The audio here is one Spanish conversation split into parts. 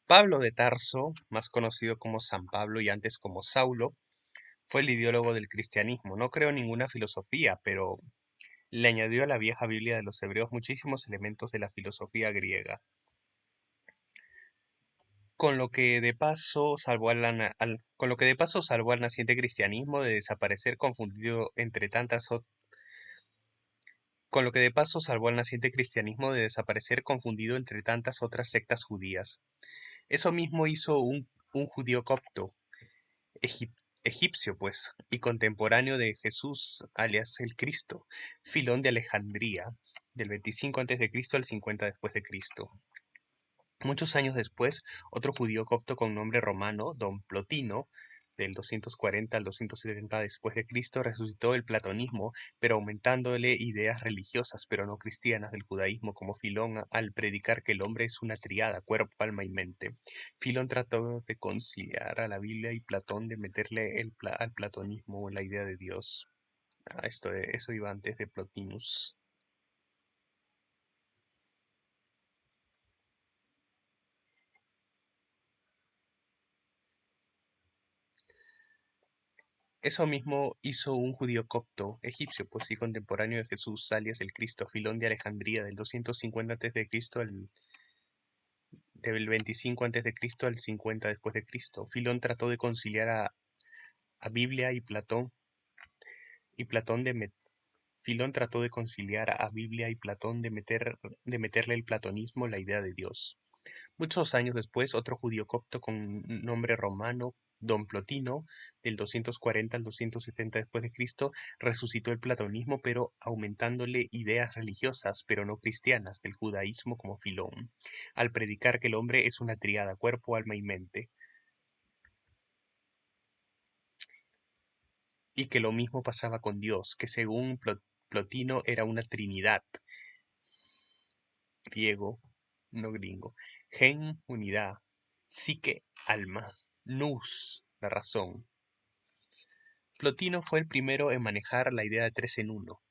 Pablo de Tarso, más conocido como San Pablo y antes como Saulo, fue el ideólogo del cristianismo. No creó ninguna filosofía, pero le añadió a la vieja Biblia de los hebreos muchísimos elementos de la filosofía griega, con lo que de paso salvó con lo que de paso salvó al naciente cristianismo de desaparecer confundido entre tantas con lo que de paso salvó al naciente cristianismo de desaparecer confundido entre tantas otras sectas judías. Eso mismo hizo un judío copto, egip- egipcio pues, y contemporáneo de Jesús, alias el Cristo, Filón de Alejandría, del 25 a.C. al 50 después de Cristo. Muchos años después, otro judío copto con nombre romano, Don Plotino, del 240 al 270 después de Cristo, resucitó el platonismo, pero aumentándole ideas religiosas, pero no cristianas del judaísmo, como Filón al predicar que el hombre es una triada, cuerpo, alma y mente. Filón trató de conciliar a la Biblia y Platón de meterle al platonismo la idea de Dios. Eso iba antes de Plotinus. Eso mismo hizo un judío copto, egipcio, pues sí, contemporáneo de Jesús, alias el Cristo, Filón de Alejandría, del 250 a.C. Del 25 a.C. al 50 después de Cristo. Filón trató de conciliar a Biblia y Platón de met- Filón trató de conciliar a Biblia y Platón de meterle el platonismo la idea de Dios. Muchos años después, otro judío copto con nombre romano, Don Plotino, del 240 al 270 después de Cristo, resucitó el platonismo, pero aumentándole ideas religiosas, pero no cristianas, del judaísmo como Filón, al predicar que el hombre es una triada, cuerpo, alma y mente, y que lo mismo pasaba con Dios, que según Plotino era una trinidad, griego, no gringo, gen, unidad, psique, alma, nous, la razón. Plotino fue el primero en manejar la idea de tres en uno.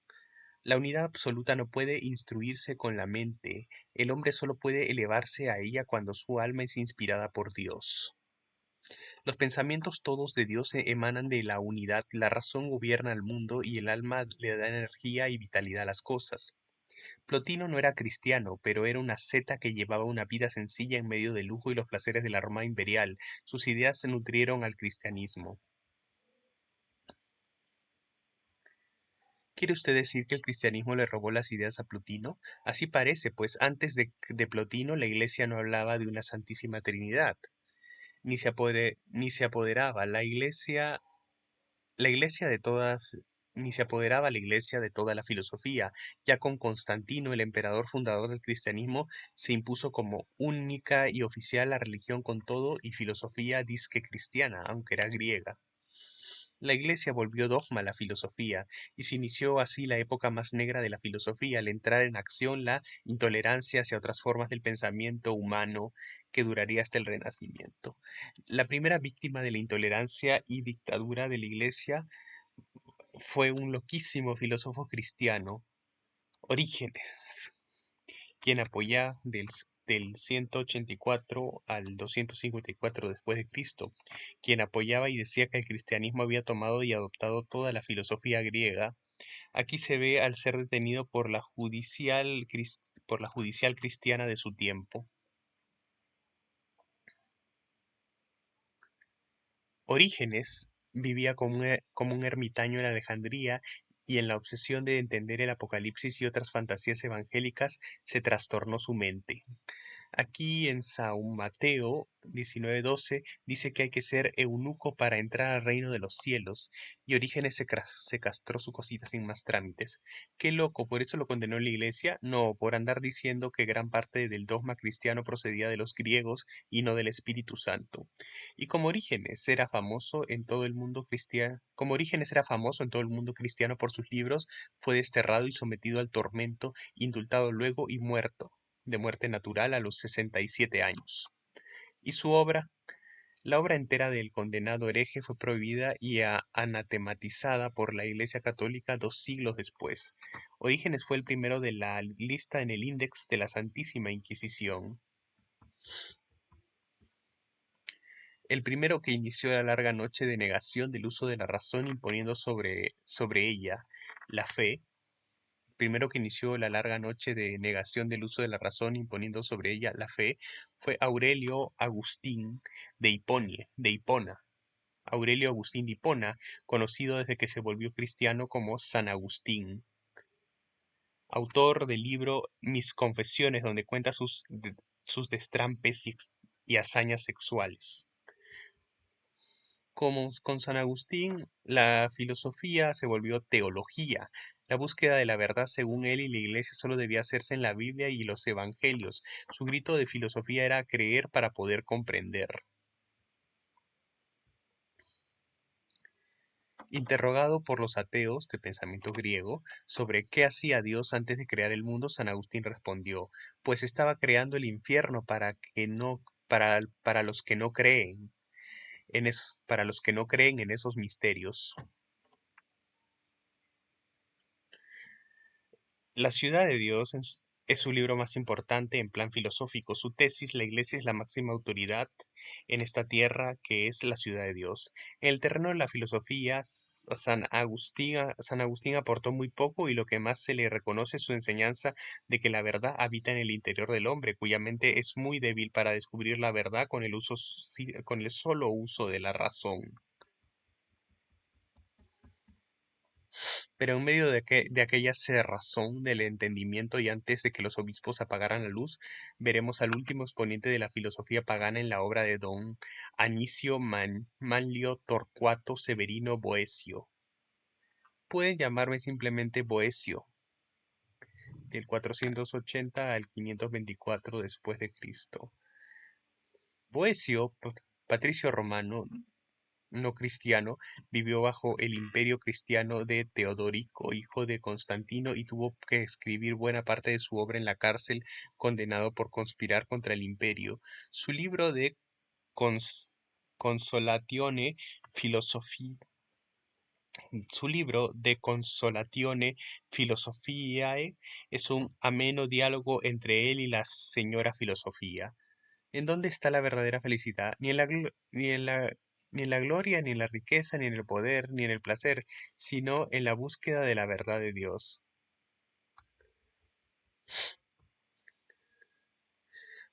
La unidad absoluta no puede instruirse con la mente, el hombre solo puede elevarse a ella cuando su alma es inspirada por Dios. Los pensamientos todos de Dios emanan de la unidad, la razón gobierna al mundo y el alma le da energía y vitalidad a las cosas. Plotino no era cristiano, pero era una asceta que llevaba una vida sencilla en medio del lujo y los placeres de la Roma imperial. Sus ideas se nutrieron al cristianismo. ¿Quiere usted decir que el cristianismo le robó las ideas a Plotino? Así parece, pues antes de Plotino la iglesia no hablaba de una Santísima Trinidad, ni se apoderaba la iglesia de todas, ni se apoderaba la iglesia de toda la filosofía. Ya con Constantino, el emperador fundador del cristianismo, se impuso como única y oficial la religión con todo y filosofía disque cristiana, aunque era griega. La Iglesia volvió dogma la filosofía, y se inició así la época más negra de la filosofía, al entrar en acción la intolerancia hacia otras formas del pensamiento humano que duraría hasta el Renacimiento. La primera víctima de la intolerancia y dictadura de la Iglesia fue un loquísimo filósofo cristiano, Orígenes, quien apoya del 184 al 254 después de Cristo, quien apoyaba y decía que el cristianismo había tomado y adoptado toda la filosofía griega. Aquí se ve al ser detenido por por la judicial cristiana de su tiempo. Orígenes vivía como un ermitaño en Alejandría y en la obsesión de entender el Apocalipsis y otras fantasías evangélicas se trastornó su mente. Aquí en San Mateo 19:12 dice que hay que ser eunuco para entrar al reino de los cielos, y Orígenes se castró su cosita sin más trámites. Qué loco, por eso lo condenó la iglesia. No, por andar diciendo que gran parte del dogma cristiano procedía de los griegos y no del Espíritu Santo. Y como Orígenes era famoso en todo el mundo cristiano, como Orígenes era famoso en todo el mundo cristiano por sus libros, fue desterrado y sometido al tormento, indultado luego y muerto de muerte natural a los 67 años. Y su obra, la obra entera del condenado hereje, fue prohibida y anatematizada por la Iglesia Católica 2 siglos después. Orígenes fue el primero de la lista en el Índex de la Santísima Inquisición. El primero que inició la larga noche de negación del uso de la razón imponiendo sobre ella la fe, primero que inició la larga noche de negación del uso de la razón imponiendo sobre ella la fe, fue Aurelio Agustín de Hipona. Aurelio Agustín de Hipona, conocido desde que se volvió cristiano como San Agustín, autor del libro Mis Confesiones, donde cuenta sus destrampes y hazañas sexuales. Como con San Agustín, la filosofía se volvió teología. La búsqueda de la verdad, según él y la Iglesia, solo debía hacerse en la Biblia y los Evangelios. Su grito de filosofía era creer para poder comprender. Interrogado por los ateos de pensamiento griego sobre qué hacía Dios antes de crear el mundo, San Agustín respondió, pues estaba creando el infierno para los que no creen para los que no creen en esos misterios. La ciudad de Dios es su libro más importante en plan filosófico. Su tesis, la Iglesia es la máxima autoridad en esta tierra que es la ciudad de Dios. En el terreno de la filosofía, San Agustín aportó muy poco y lo que más se le reconoce es su enseñanza de que la verdad habita en el interior del hombre, cuya mente es muy débil para descubrir la verdad con el solo uso de la razón. Pero en medio de aquella cerrazón del entendimiento y antes de que los obispos apagaran la luz, veremos al último exponente de la filosofía pagana en la obra de don Anicio Manlio Torcuato Severino Boecio. Pueden llamarme simplemente Boecio, del 480 al 524 después de Cristo. Boecio, patricio romano, no cristiano, vivió bajo el imperio cristiano de Teodorico, hijo de Constantino, y tuvo que escribir buena parte de su obra en la cárcel, condenado por conspirar contra el imperio. Su libro de Consolatione Philosophiae, es un ameno diálogo entre él y la señora filosofía. ¿En dónde está la verdadera felicidad? Ni en la gloria, ni en la riqueza, ni en el poder, ni en el placer, sino en la búsqueda de la verdad de Dios.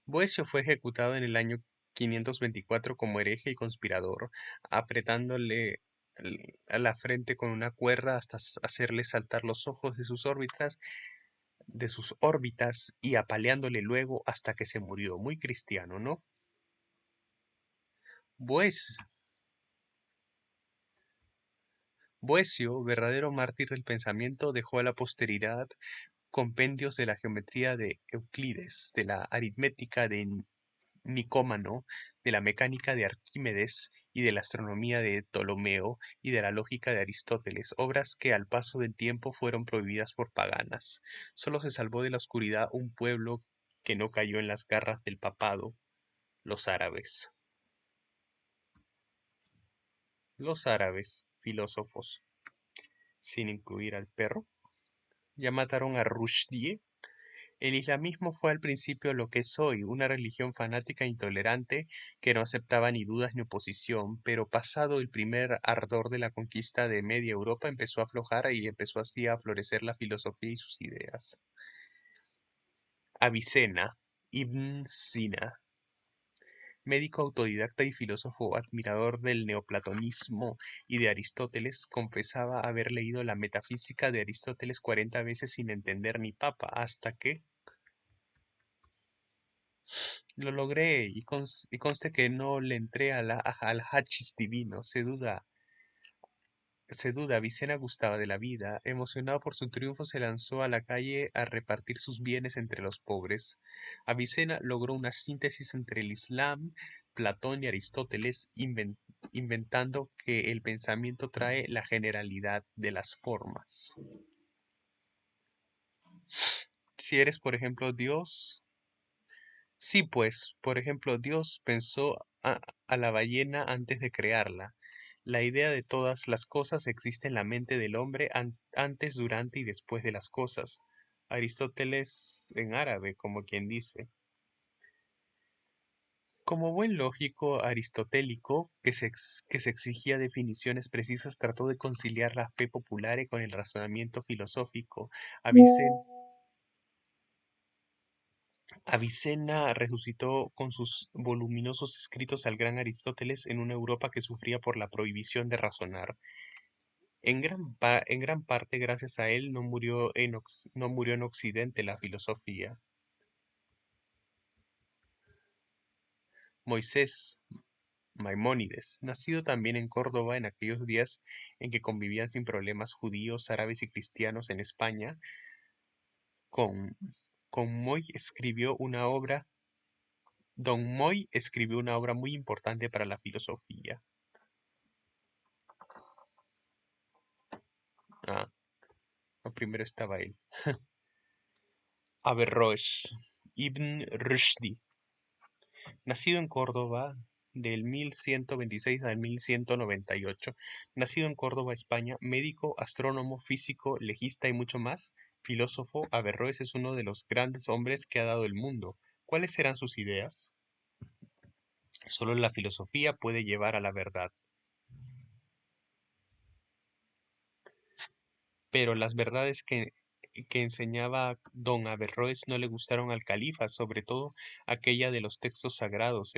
Boecio fue ejecutado en el año 524 como hereje y conspirador, apretándole a la frente con una cuerda hasta hacerle saltar los ojos de sus órbitas y apaleándole luego hasta que se murió. Muy cristiano, ¿no? Boecio Boecio, verdadero mártir del pensamiento, dejó a la posteridad compendios de la geometría de Euclides, de la aritmética de Nicómano, de la mecánica de Arquímedes y de la astronomía de Ptolomeo y de la lógica de Aristóteles, obras que al paso del tiempo fueron prohibidas por paganas. Solo se salvó de la oscuridad un pueblo que no cayó en las garras del papado, los árabes. Los árabes, filósofos, sin incluir al perro, ya mataron a Rushdie. El islamismo fue al principio lo que es hoy, una religión fanática e intolerante que no aceptaba ni dudas ni oposición, pero pasado el primer ardor de la conquista de media Europa empezó a aflojar y empezó así a florecer la filosofía y sus ideas. Avicena, Ibn Sina, médico autodidacta y filósofo admirador del neoplatonismo y de Aristóteles, confesaba haber leído la metafísica de Aristóteles 40 veces sin entender ni papa, hasta que lo logré y conste que no le entré al hachís divino. Se duda, Vicena gustaba de la vida. Emocionado por su triunfo, se lanzó a la calle a repartir sus bienes entre los pobres. Avicena logró una síntesis entre el Islam, Platón y Aristóteles, inventando que el pensamiento trae la generalidad de las formas. Si eres, por ejemplo, Dios. Sí, pues, por ejemplo, Dios pensó a la ballena antes de crearla. La idea de todas las cosas existe en la mente del hombre antes, durante y después de las cosas. Aristóteles en árabe, como quien dice. Como buen lógico aristotélico que se exigía definiciones precisas, trató de conciliar la fe popular con el razonamiento filosófico. Avicena resucitó con sus voluminosos escritos al gran Aristóteles en una Europa que sufría por la prohibición de razonar. En gran parte gracias a él no murió en Occidente la filosofía. Moisés Maimónides, nacido también en Córdoba en aquellos días en que convivían sin problemas judíos, árabes y cristianos en España, con, con Moy escribió una obra, Don Moy escribió una obra muy importante para la filosofía. Ah, no, primero estaba él. Averroes, Ibn Rushdi, nacido en Córdoba del 1126 al 1198, nacido en Córdoba, España, médico, astrónomo, físico, legista y mucho más, filósofo, Averroes es uno de los grandes hombres que ha dado el mundo. ¿Cuáles eran sus ideas? Solo la filosofía puede llevar a la verdad. Pero las verdades que enseñaba don Averroes no le gustaron al califa, sobre todo aquella de los textos sagrados.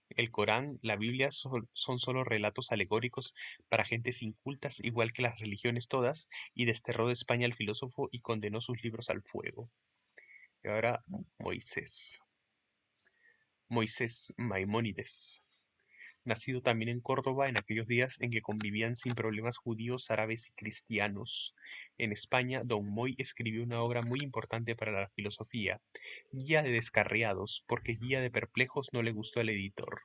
El Corán, la Biblia son solo relatos alegóricos para gentes incultas, igual que las religiones todas, y desterró de España al filósofo y condenó sus libros al fuego. Y ahora Moisés. Moisés Maimónides, nacido también en Córdoba en aquellos días en que convivían sin problemas judíos, árabes y cristianos. En España, Don Moy escribió una obra muy importante para la filosofía, Guía de Descarriados, porque Guía de Perplejos no le gustó al editor.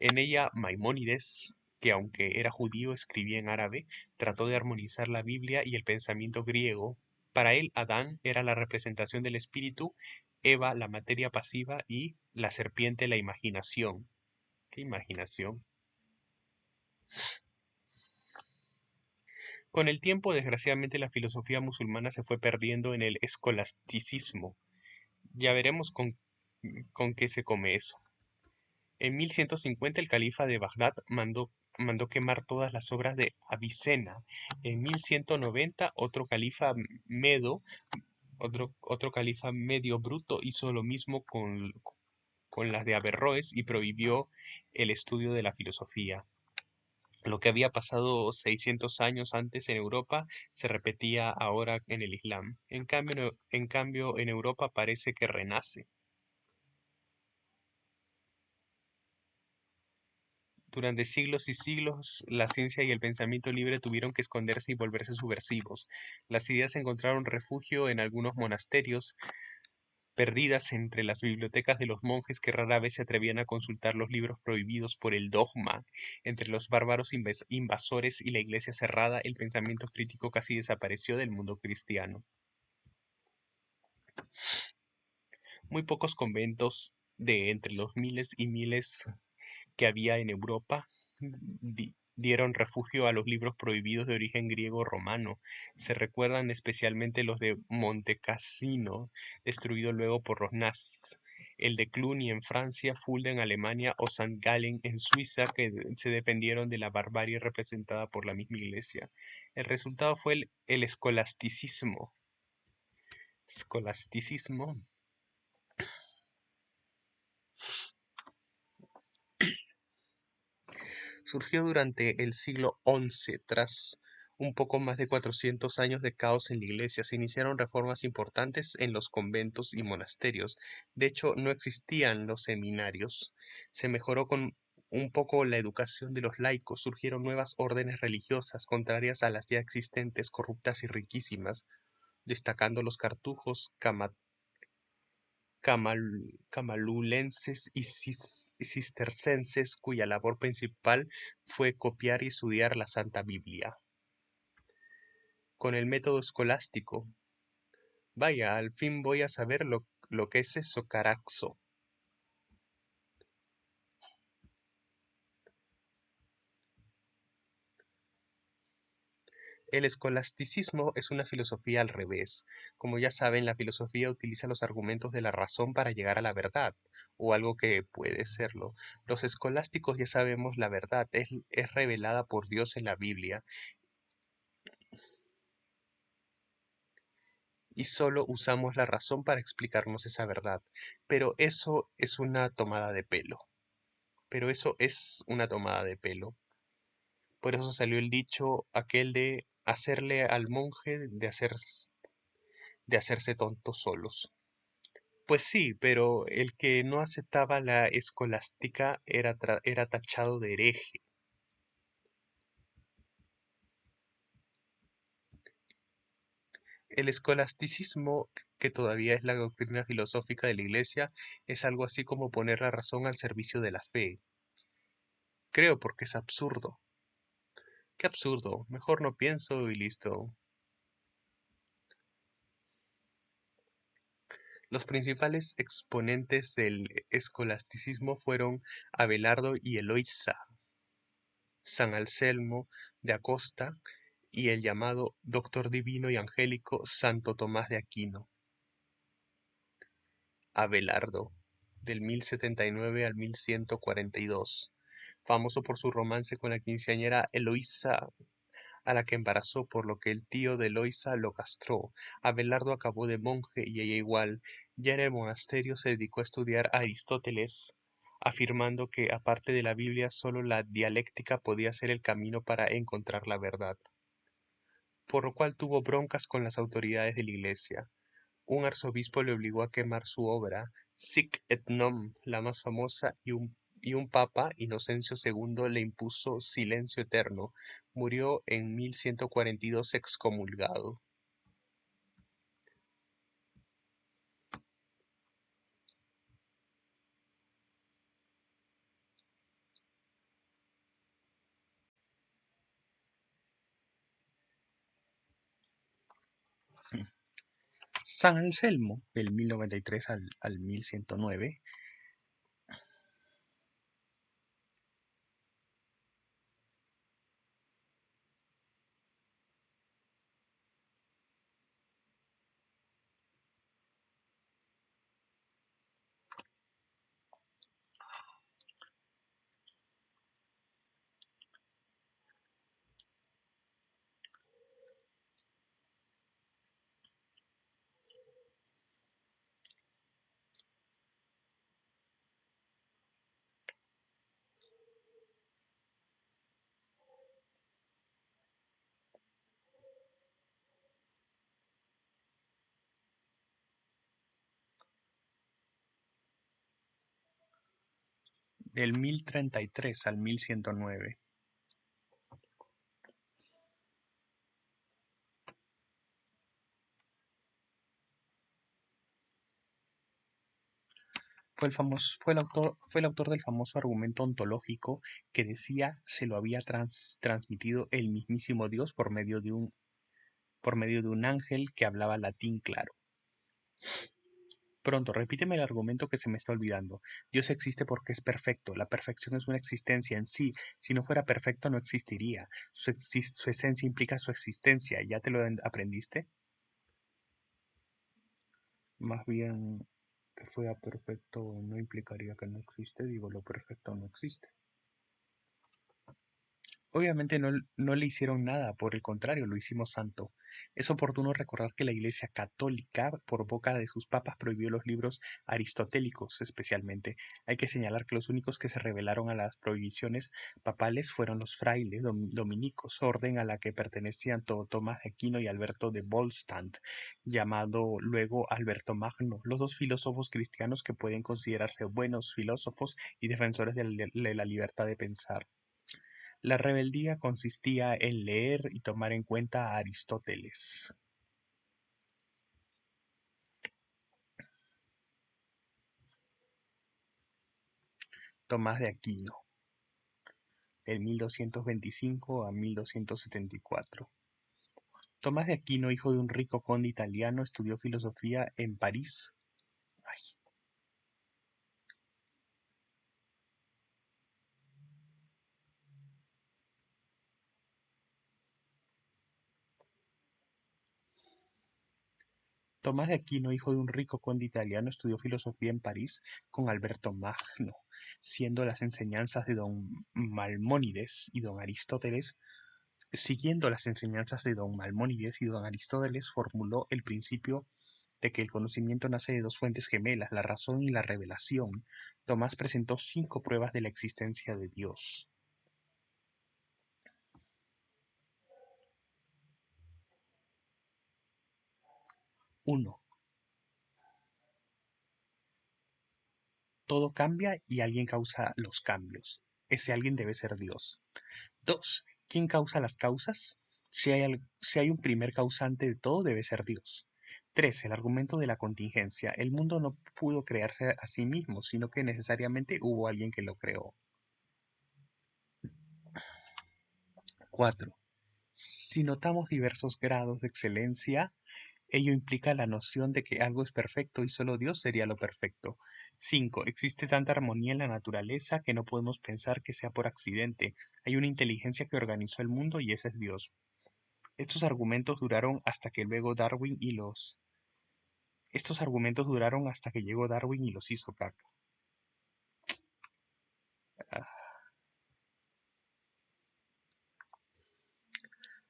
En ella, Maimónides, que aunque era judío escribía en árabe, trató de armonizar la Biblia y el pensamiento griego. Para él, Adán era la representación del espíritu, Eva la materia pasiva y la serpiente la imaginación. ¿Qué imaginación? Con el tiempo, desgraciadamente, la filosofía musulmana se fue perdiendo en el escolasticismo. Ya veremos con qué se come eso. En 1150 el califa de Bagdad mandó quemar todas las obras de Avicena. En 1190 otro califa medio bruto hizo lo mismo con las de Averroes y prohibió el estudio de la filosofía. Lo que había pasado 600 años antes en Europa se repetía ahora en el Islam. En cambio, en Europa parece que renace. Durante siglos y siglos, la ciencia y el pensamiento libre tuvieron que esconderse y volverse subversivos. Las ideas encontraron refugio en algunos monasterios, perdidas entre las bibliotecas de los monjes que rara vez se atrevían a consultar los libros prohibidos por el dogma. Entre los bárbaros invasores y la iglesia cerrada, el pensamiento crítico casi desapareció del mundo cristiano. Muy pocos conventos de entre los miles y miles que había en Europa dieron refugio a los libros prohibidos de origen griego romano. Se recuerdan especialmente los de Montecassino, destruido luego por los nazis, el de Cluny en Francia, Fulda en Alemania o St. Gallen en Suiza, que se defendieron de la barbarie representada por la misma iglesia. El resultado fue el escolasticismo. Escolasticismo surgió durante el siglo XI, tras un poco más de 400 años de caos en la iglesia. Se iniciaron reformas importantes en los conventos y monasterios. De hecho, no existían los seminarios. Se mejoró con un poco la educación de los laicos. Surgieron nuevas órdenes religiosas contrarias a las ya existentes, corruptas y riquísimas, destacando los cartujos, camalulenses y cistercenses, cuya labor principal fue copiar y estudiar la Santa Biblia. Con el método escolástico. Vaya, al fin voy a saber lo que es eso, caraxo. El escolasticismo es una filosofía al revés. Como ya saben, la filosofía utiliza los argumentos de la razón para llegar a la verdad, o algo que puede serlo. Los escolásticos ya sabemos la verdad, es revelada por Dios en la Biblia, y solo usamos la razón para explicarnos esa verdad. Pero eso es una tomada de pelo. Pero eso es una tomada de pelo. Por eso salió el dicho aquel de hacerle al monje de hacerse tontos solos. Pues sí, pero el que no aceptaba la escolástica era tachado de hereje. El escolasticismo, que todavía es la doctrina filosófica de la Iglesia, es algo así como poner la razón al servicio de la fe. Creo porque es absurdo. Qué absurdo, mejor no pienso y listo. Los principales exponentes del escolasticismo fueron Abelardo y Eloísa, San Anselmo de Acosta y el llamado Doctor Divino y Angélico Santo Tomás de Aquino. Abelardo, del 1079 al 1142, famoso por su romance con la quinceañera Eloísa, a la que embarazó, por lo que el tío de Eloísa lo castró. Abelardo acabó de monje y ella igual. Ya en el monasterio se dedicó a estudiar a Aristóteles, afirmando que aparte de la Biblia solo la dialéctica podía ser el camino para encontrar la verdad, por lo cual tuvo broncas con las autoridades de la Iglesia. Un arzobispo le obligó a quemar su obra, Sic et Nom, la más famosa, y un papa, Inocencio II, le impuso silencio eterno. Murió en 1142 excomulgado. San Anselmo, del 1093 al 1109, del 1033 al 1109. Fue el autor del famoso argumento ontológico que decía se lo había transmitido el mismísimo Dios por medio de un ángel que hablaba latín claro. Pronto, repíteme el argumento que se me está olvidando. Dios existe porque es perfecto. La perfección es una existencia en sí. Si no fuera perfecto, no existiría. Su esencia implica su existencia. ¿Ya te lo aprendiste? Más bien, que fuera perfecto no implicaría que no existe. Digo, lo perfecto no existe. Obviamente no le hicieron nada, por el contrario, lo hicimos santo. Es oportuno recordar que la Iglesia Católica, por boca de sus papas, prohibió los libros aristotélicos especialmente. Hay que señalar que los únicos que se rebelaron a las prohibiciones papales fueron los frailes dominicos, orden a la que pertenecían Tomás de Aquino y Alberto de Volstand, llamado luego Alberto Magno, los dos filósofos cristianos que pueden considerarse buenos filósofos y defensores de la libertad de pensar. La rebeldía consistía en leer y tomar en cuenta a Aristóteles. Tomás de Aquino, del 1225 a 1274. Tomás de Aquino, hijo de un rico conde italiano, estudió filosofía en París. Ay, Tomás de Aquino, hijo de un rico conde italiano, estudió filosofía en París con Alberto Magno, siendo las enseñanzas de don Maimónides y don Aristóteles. Siguiendo las enseñanzas de don Maimónides y don Aristóteles, formuló el principio de que el conocimiento nace de dos fuentes gemelas, la razón y la revelación. Tomás presentó 5 pruebas de la existencia de Dios. 1. Todo cambia y alguien causa los cambios. Ese alguien debe ser Dios. 2. ¿Quién causa las causas? Si hay un primer causante de todo, debe ser Dios. 3. El argumento de la contingencia. El mundo no pudo crearse a sí mismo, sino que necesariamente hubo alguien que lo creó. 4. Si notamos diversos grados de excelencia, ello implica la noción de que algo es perfecto y solo Dios sería lo perfecto. 5. Existe tanta armonía en la naturaleza que no podemos pensar que sea por accidente. Hay una inteligencia que organizó el mundo y ese es Dios. Estos argumentos duraron hasta que luego Darwin y los... Estos argumentos duraron hasta que llegó Darwin y los hizo caca. Ah.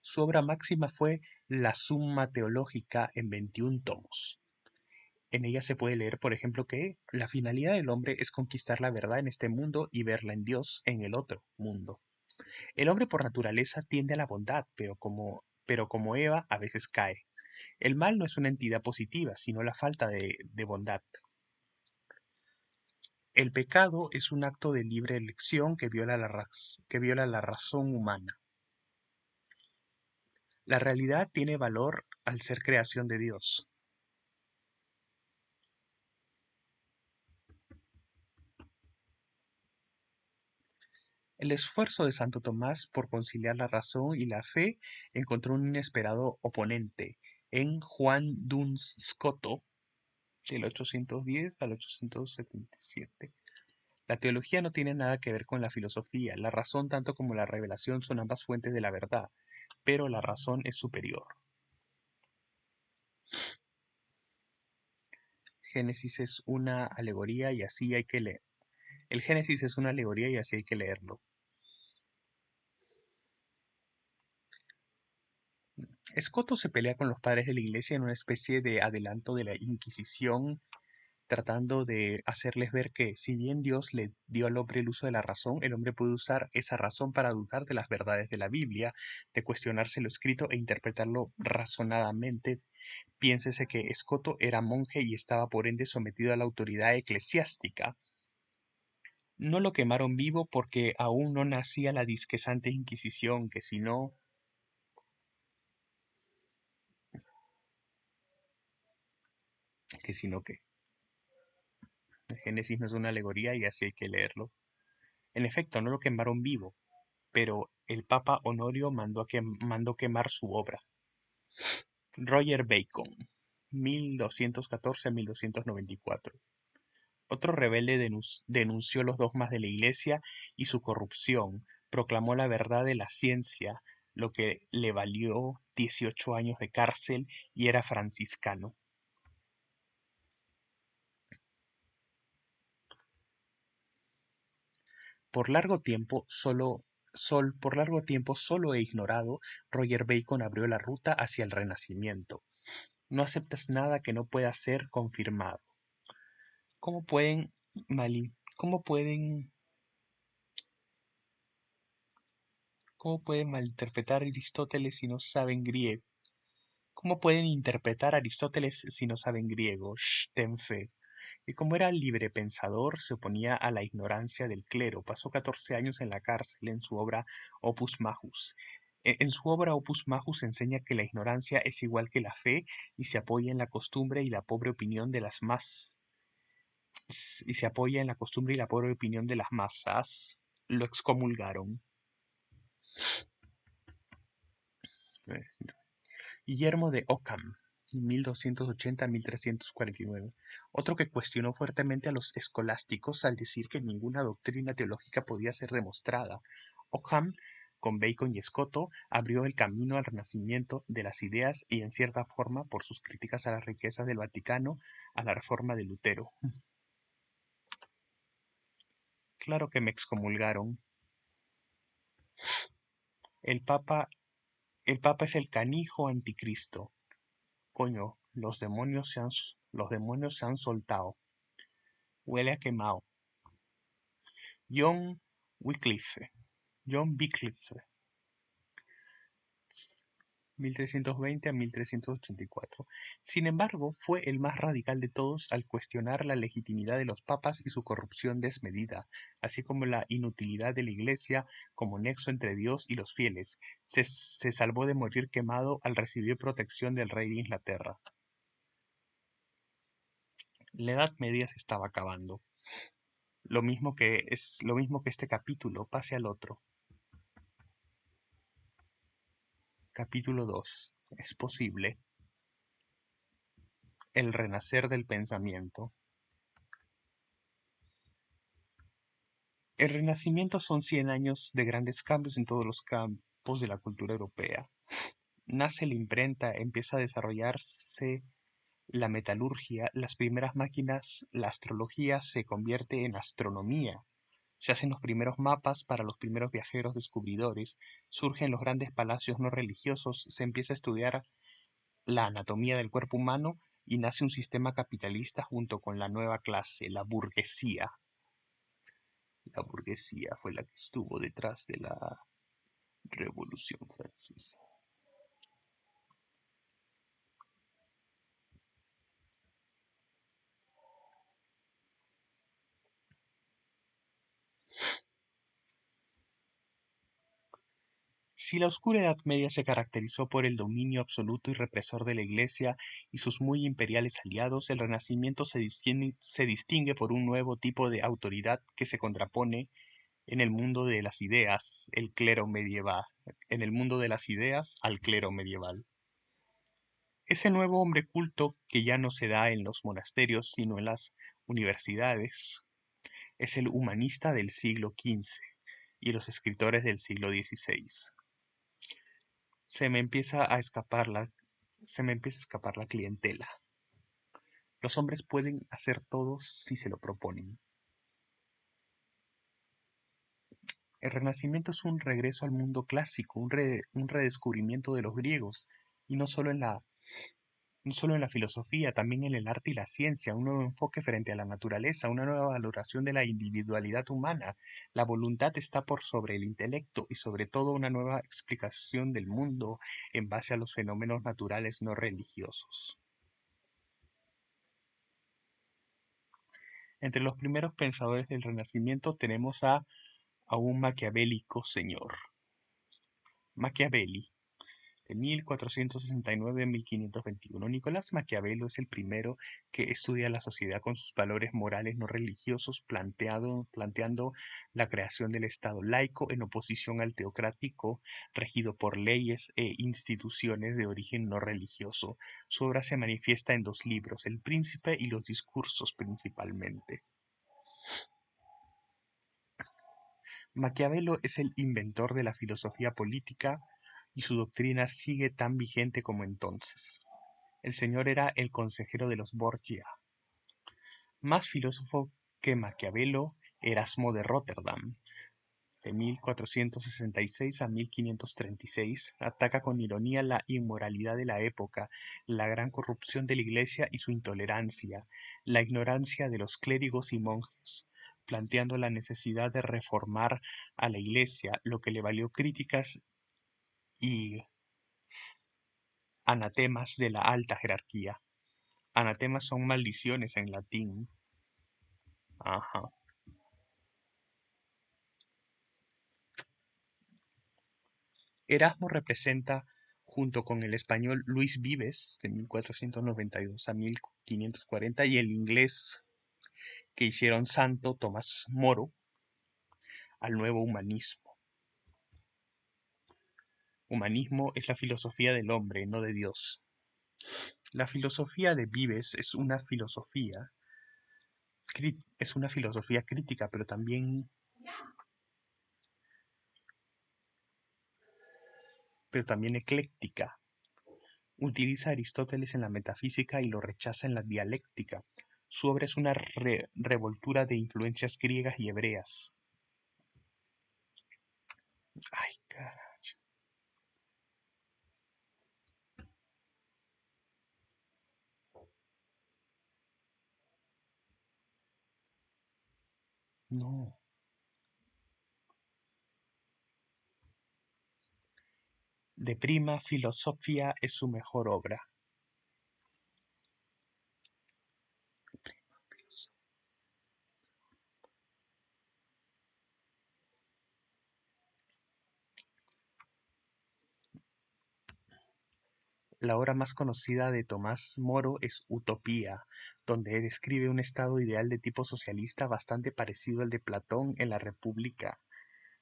Su obra máxima fue la Summa Theologica en 21 tomos. En ella se puede leer, por ejemplo, que la finalidad del hombre es conquistar la verdad en este mundo y verla en Dios en el otro mundo. El hombre por naturaleza tiende a la bondad, pero como Eva a veces cae. El mal no es una entidad positiva, sino la falta de bondad. El pecado es un acto de libre elección que viola la razón humana. La realidad tiene valor al ser creación de Dios. El esfuerzo de Santo Tomás por conciliar la razón y la fe encontró un inesperado oponente en Juan Duns Scoto, del 810 al 877. La teología no tiene nada que ver con la filosofía. La razón tanto como la revelación son ambas fuentes de la verdad, pero la razón es superior. Génesis es una alegoría y así hay que leer. El Génesis es una alegoría y así hay que leerlo. Escoto se pelea con los padres de la iglesia en una especie de adelanto de la Inquisición, tratando de hacerles ver que si bien Dios le dio al hombre el uso de la razón, el hombre puede usar esa razón para dudar de las verdades de la Biblia, de cuestionarse lo escrito e interpretarlo razonadamente. Piénsese que Escoto era monje y estaba por ende sometido a la autoridad eclesiástica. No lo quemaron vivo porque aún no nacía la disquesante Inquisición, que si no... que si no que... El Génesis no es una alegoría y así hay que leerlo. En efecto, no lo quemaron vivo, pero el Papa Honorio mandó quemar su obra. Roger Bacon, 1214 a 1294. Otro rebelde denunció los dogmas de la Iglesia y su corrupción, proclamó la verdad de la ciencia, lo que le valió 18 años de cárcel y era franciscano. Por largo tiempo solo e ignorado, Roger Bacon abrió la ruta hacia el Renacimiento. No aceptas nada que no pueda ser confirmado. ¿Cómo pueden, cómo pueden malinterpretar a Aristóteles si no saben griego? ¿Cómo pueden interpretar a Aristóteles si no saben griego? Ten fe. Y como era libre pensador, se oponía a la ignorancia del clero. Pasó 14 años en la cárcel en su obra Opus Majus. En su obra Opus Majus enseña que la ignorancia es igual que la fe y se apoya en la costumbre y la pobre opinión de las masas. Lo excomulgaron. Guillermo de Ockham, 1280-1349, otro que cuestionó fuertemente a los escolásticos al decir que ninguna doctrina teológica podía ser demostrada. Ockham con Bacon y Escoto, abrió el camino al renacimiento de las ideas y, en cierta forma, por sus críticas a las riquezas del Vaticano, a la reforma de Lutero. Claro que me excomulgaron. El Papa, el Papa es el canijo anticristo. Coño, los demonios se han soltado. Huele a quemado. John Wycliffe. John Wycliffe, 1320 a 1384. Sin embargo, fue el más radical de todos al cuestionar la legitimidad de los papas y su corrupción desmedida, así como la inutilidad de la Iglesia como nexo entre Dios y los fieles. Se salvó de morir quemado al recibir protección del rey de Inglaterra. La Edad Media se estaba acabando. Lo mismo que este capítulo. Pase al otro. Capítulo 2. Es posible. El renacer del pensamiento. El Renacimiento son 100 años de grandes cambios en todos los campos de la cultura europea. Nace la imprenta, empieza a desarrollarse la metalurgia, las primeras máquinas, la astrología se convierte en astronomía. Se hacen los primeros mapas para los primeros viajeros descubridores, surgen los grandes palacios no religiosos, se empieza a estudiar la anatomía del cuerpo humano y nace un sistema capitalista junto con la nueva clase, la burguesía. La burguesía fue la que estuvo detrás de la Revolución Francesa. Si la oscura Edad Media se caracterizó por el dominio absoluto y represor de la Iglesia y sus muy imperiales aliados, el Renacimiento se distingue por un nuevo tipo de autoridad que se contrapone en el mundo de las ideas, el clero medieval, en el mundo de las ideas al clero medieval. Ese nuevo hombre culto que ya no se da en los monasterios, sino en las universidades, es el humanista del siglo XV y los escritores del siglo XVI. Se me empieza a escapar la clientela. Los hombres pueden hacer todo si se lo proponen. El Renacimiento es un regreso al mundo clásico, un redescubrimiento de los griegos, y no solo en la filosofía, también en el arte y la ciencia, un nuevo enfoque frente a la naturaleza, una nueva valoración de la individualidad humana. La voluntad está por sobre el intelecto y sobre todo una nueva explicación del mundo en base a los fenómenos naturales no religiosos. Entre los primeros pensadores del Renacimiento tenemos a un maquiavélico señor. Machiavelli, de 1469 a 1521. Nicolás Maquiavelo es el primero que estudia la sociedad con sus valores morales no religiosos, planteando la creación del Estado laico en oposición al teocrático, regido por leyes e instituciones de origen no religioso. Su obra se manifiesta en dos libros, El Príncipe y los Discursos principalmente. Maquiavelo es el inventor de la filosofía política y su doctrina sigue tan vigente como entonces. El señor era el consejero de los Borgia. Más filósofo que Maquiavelo, Erasmo de Rotterdam, de 1466 a 1536, ataca con ironía la inmoralidad de la época, la gran corrupción de la Iglesia y su intolerancia, la ignorancia de los clérigos y monjes, planteando la necesidad de reformar a la Iglesia, lo que le valió críticas y anatemas de la alta jerarquía. Anatemas son maldiciones en latín. Ajá. Erasmo representa, junto con el español Luis Vives, de 1492 a 1540, y el inglés que hicieron santo, Tomás Moro, al nuevo humanismo. Humanismo es la filosofía del hombre, no de Dios. La filosofía de Vives es una filosofía crítica, pero también pero también ecléctica. Utiliza a Aristóteles en la metafísica y lo rechaza en la dialéctica. Su obra es una revoltura de influencias griegas y hebreas. Ay, carajo. No. De Prima Filosofía es su mejor obra. La obra más conocida de Tomás Moro es Utopía, donde describe un estado ideal de tipo socialista bastante parecido al de Platón en la República.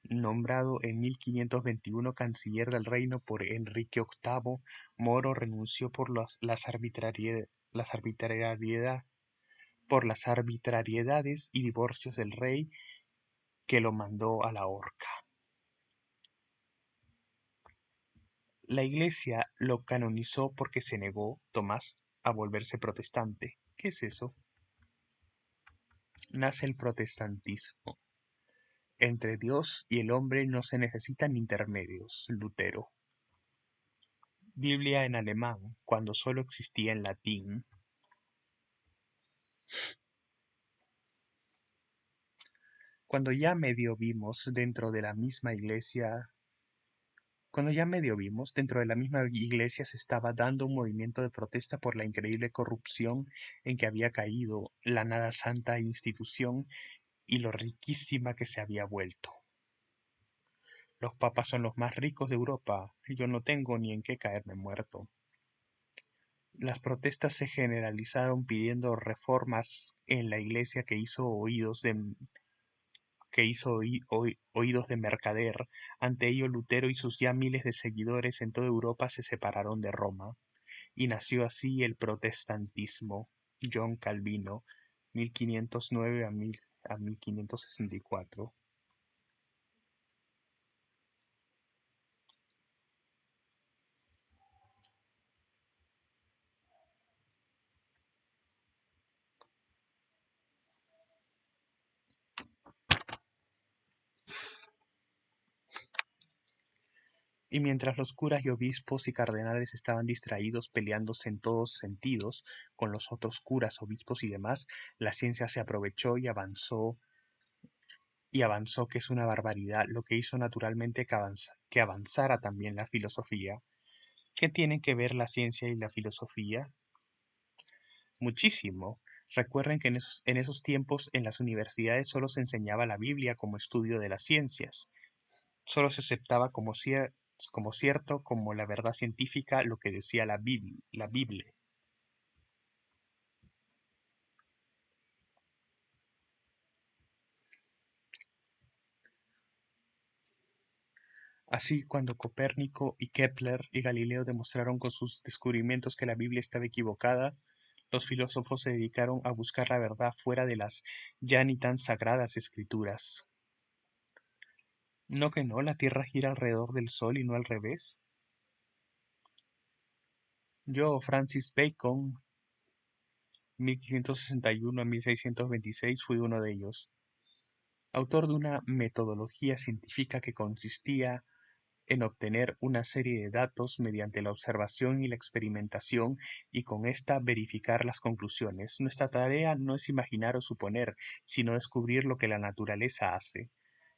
Nombrado en 1521 canciller del reino por Enrique VIII, Moro renunció por las arbitrariedades y divorcios del rey, que lo mandó a la horca. La Iglesia lo canonizó porque se negó, Tomás, a volverse protestante. ¿Qué es eso? Nace el protestantismo. Entre Dios y el hombre no se necesitan intermedios. Lutero. Biblia en alemán, cuando solo existía en latín. Cuando ya medio vimos dentro de la misma iglesia, Cuando ya medio vimos, dentro de la misma iglesia se estaba dando un movimiento de protesta por la increíble corrupción en que había caído la nada santa institución y lo riquísima que se había vuelto. Los papas son los más ricos de Europa, y yo no tengo ni en qué caerme muerto. Las protestas se generalizaron pidiendo reformas en la iglesia oídos de mercader. Ante ello, Lutero y sus ya miles de seguidores en toda Europa se separaron de Roma, y nació así el protestantismo. John Calvino, 1509 a 1564. Y mientras los curas y obispos y cardenales estaban distraídos peleándose en todos sentidos con los otros curas, obispos y demás, la ciencia se aprovechó y avanzó, que es una barbaridad, lo que hizo naturalmente que avanzara también la filosofía. ¿Qué tienen que ver la ciencia y la filosofía? Muchísimo. Recuerden que en esos tiempos en las universidades solo se enseñaba la Biblia como estudio de las ciencias. Solo se aceptaba como cierto, como la verdad científica, lo que decía la Biblia. Así, cuando Copérnico y Kepler y Galileo demostraron con sus descubrimientos que la Biblia estaba equivocada, los filósofos se dedicaron a buscar la verdad fuera de las ya ni tan sagradas escrituras. ¿No que no? La Tierra gira alrededor del Sol y no al revés. Yo, Francis Bacon, 1561 a 1626, fui uno de ellos, autor de una metodología científica que consistía en obtener una serie de datos mediante la observación y la experimentación, y con esta verificar las conclusiones. Nuestra tarea no es imaginar o suponer, sino descubrir lo que la naturaleza hace.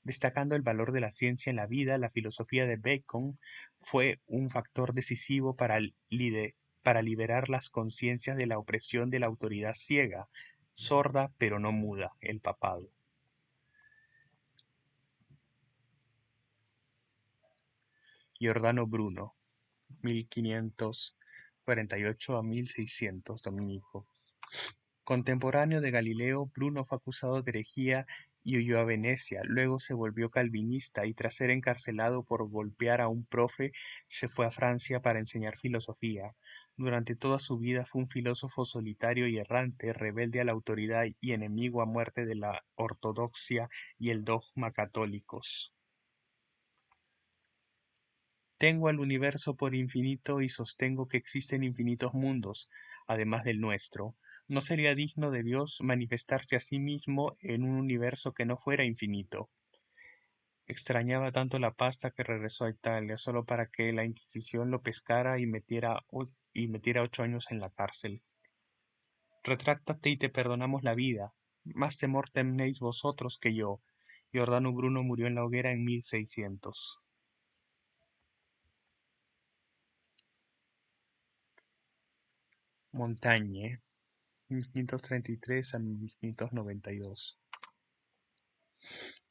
Destacando el valor de la ciencia en la vida, la filosofía de Bacon fue un factor decisivo para liberar las conciencias de la opresión de la autoridad ciega, sorda pero no muda, el papado. Giordano Bruno, 1548 a 1600, dominico. Contemporáneo de Galileo, Bruno fue acusado de herejía y huyó a Venecia. Luego se volvió calvinista y, tras ser encarcelado por golpear a un profe, se fue a Francia para enseñar filosofía. Durante toda su vida fue un filósofo solitario y errante, rebelde a la autoridad y enemigo a muerte de la ortodoxia y el dogma católicos. Tengo al universo por infinito y sostengo que existen infinitos mundos, además del nuestro. ¿No sería digno de Dios manifestarse a sí mismo en un universo que no fuera infinito? Extrañaba tanto la pasta que regresó a Italia solo para que la Inquisición lo pescara y metiera 8 años en la cárcel. Retráctate y te perdonamos la vida. Más temor tenéis vosotros que yo. Giordano Bruno murió en la hoguera en 1600. Montaigne, 1533 a 1592.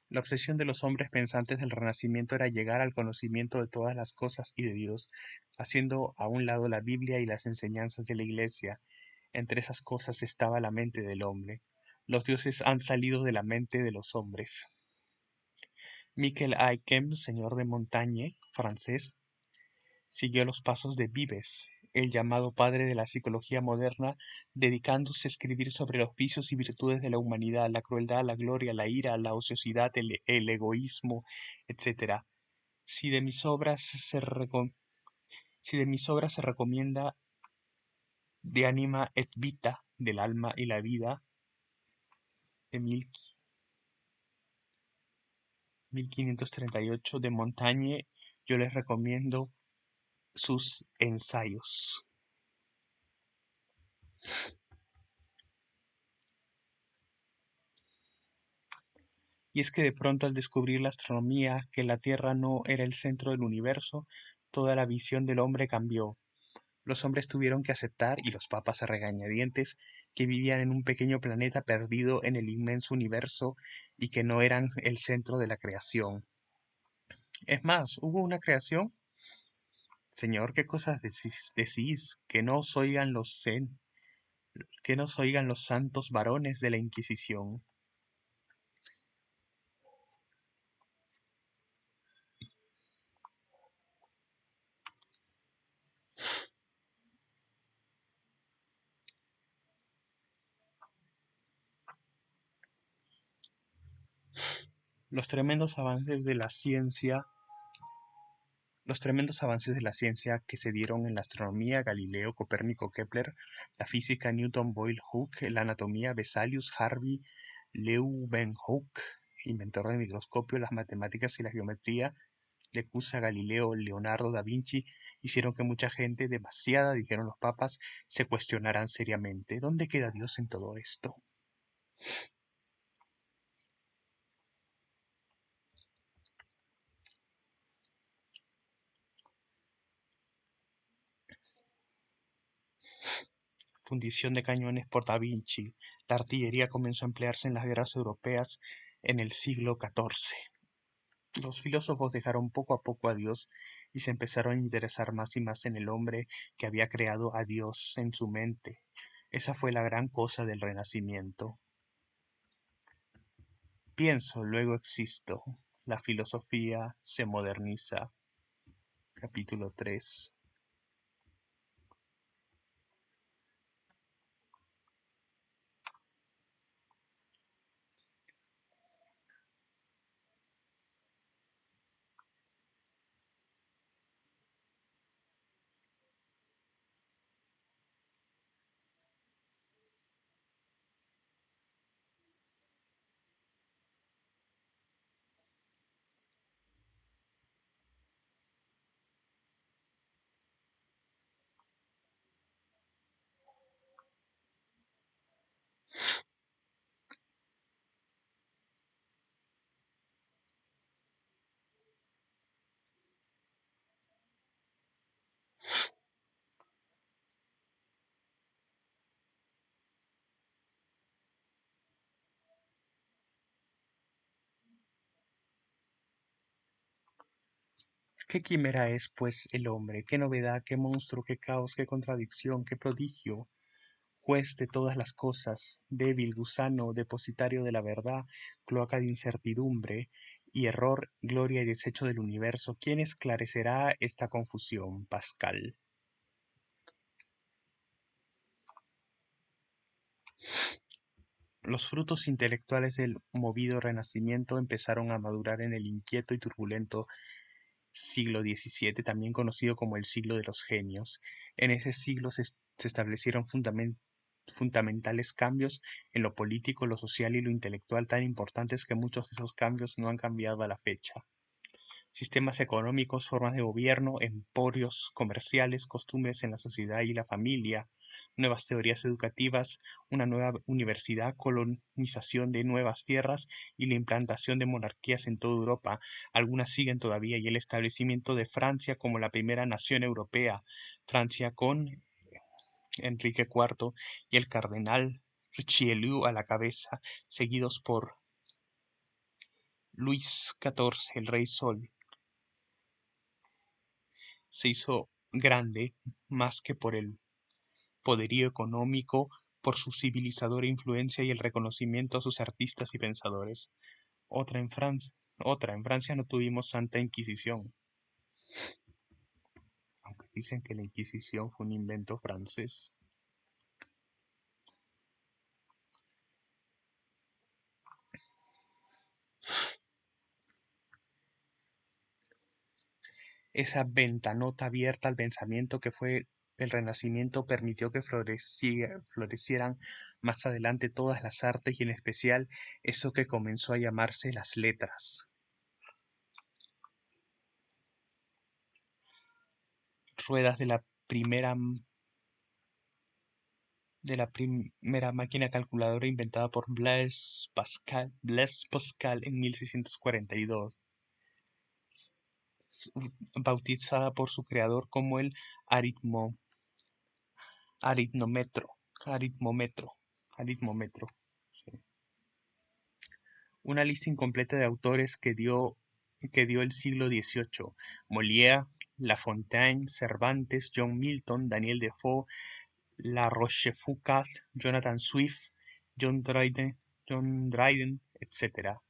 La obsesión de los hombres pensantes del Renacimiento era llegar al conocimiento de todas las cosas y de Dios, haciendo a un lado la Biblia y las enseñanzas de la Iglesia. Entre esas cosas estaba la mente del hombre. Los dioses han salido de la mente de los hombres. Michel Aykem, señor de Montaigne, francés, siguió los pasos de Vives, el llamado padre de la psicología moderna, dedicándose a escribir sobre los vicios y virtudes de la humanidad, la crueldad, la gloria, la ira, la ociosidad, el egoísmo, etc. Si de mis obras se reco- si de mis obras se recomienda De anima et vita, del alma y la vida, de 1538, de Montaigne, yo les recomiendo sus ensayos. Y es que de pronto al descubrir la astronomía, que la Tierra no era el centro del universo, toda la visión del hombre cambió. Los hombres tuvieron que aceptar, y los papas a regañadientes, que vivían en un pequeño planeta perdido en el inmenso universo y que no eran el centro de la creación. Es más, ¿hubo una creación? Señor, ¿qué cosas decís? Que nos oigan los santos varones de la Inquisición. Los tremendos avances de la ciencia Los tremendos avances de la ciencia que se dieron en la astronomía, Galileo, Copérnico, Kepler, la física, Newton, Boyle, Hooke, la anatomía, Vesalius, Harvey, Leeuwenhoek, inventor del microscopio, las matemáticas y la geometría, Lecusa, Galileo, Leonardo da Vinci, hicieron que mucha gente, demasiada, dijeron los papas, se cuestionaran seriamente, ¿dónde queda Dios en todo esto? Fundición de cañones por Da Vinci. La artillería comenzó a emplearse en las guerras europeas en el siglo XIV. Los filósofos dejaron poco a poco a Dios y se empezaron a interesar más y más en el hombre que había creado a Dios en su mente. Esa fue la gran cosa del Renacimiento. Pienso, luego existo. La filosofía se moderniza. Capítulo 3. ¿Qué quimera es, pues, el hombre? ¿Qué novedad, qué monstruo, qué caos, qué contradicción, qué prodigio? Juez de todas las cosas, débil gusano, depositario de la verdad, cloaca de incertidumbre y error, gloria y desecho del universo, ¿quién esclarecerá esta confusión? Pascal. Los frutos intelectuales del movido Renacimiento empezaron a madurar en el inquieto y turbulento siglo XVII, también conocido como el siglo de los genios. En ese siglo se establecieron fundamentales cambios en lo político, lo social y lo intelectual tan importantes que muchos de esos cambios no han cambiado a la fecha. Sistemas económicos, formas de gobierno, emporios comerciales, costumbres en la sociedad y la familia, nuevas teorías educativas, una nueva universidad, colonización de nuevas tierras y la implantación de monarquías en toda Europa. Algunas siguen todavía, y el establecimiento de Francia como la primera nación europea, Francia con Enrique IV y el cardenal Richelieu a la cabeza, seguidos por Luis XIV, el Rey Sol, se hizo grande más que por el poderío económico, por su civilizadora influencia y el reconocimiento a sus artistas y pensadores. Otra, en Francia no tuvimos Santa Inquisición, aunque dicen que la Inquisición fue un invento francés. Esa ventanota abierta al pensamiento que fue el Renacimiento permitió que florecieran más adelante todas las artes y en especial eso que comenzó a llamarse las letras. Ruedas de la primera máquina calculadora inventada por Blaise Pascal en 1642, bautizada por su creador como el aritmo, aritmómetro, aritmómetro, aritmómetro. Sí. Una lista incompleta de autores que dio el siglo XVIII: Molière, La Fontaine, Cervantes, John Milton, Daniel Defoe, La Rochefoucauld, Jonathan Swift, John Dryden, etc.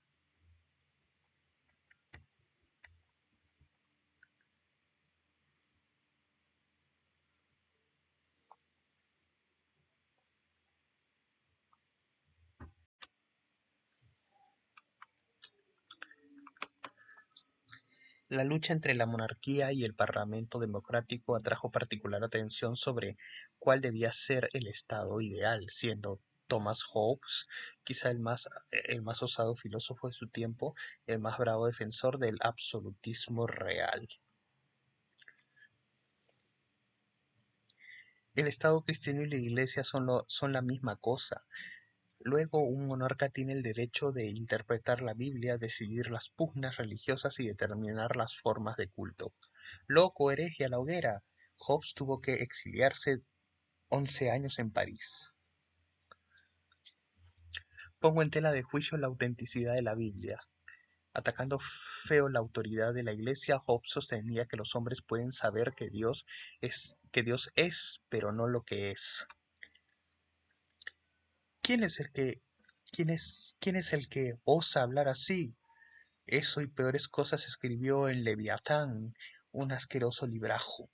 La lucha entre la monarquía y el parlamento democrático atrajo particular atención sobre cuál debía ser el estado ideal, siendo Thomas Hobbes quizá el más osado filósofo de su tiempo y el más bravo defensor del absolutismo real. El Estado cristiano y la Iglesia son la misma cosa. Luego, un monarca tiene el derecho de interpretar la Biblia, decidir las pugnas religiosas y determinar las formas de culto. Loco, hereje, a la hoguera. Hobbes tuvo que exiliarse 11 años en París. Pongo en tela de juicio la autenticidad de la Biblia. Atacando feo la autoridad de la Iglesia, Hobbes sostenía que los hombres pueden saber que Dios es, pero no lo que es. ¿Quién es el que, quién es el que osa hablar así? Eso y peores cosas escribió en Leviatán, un asqueroso librajo.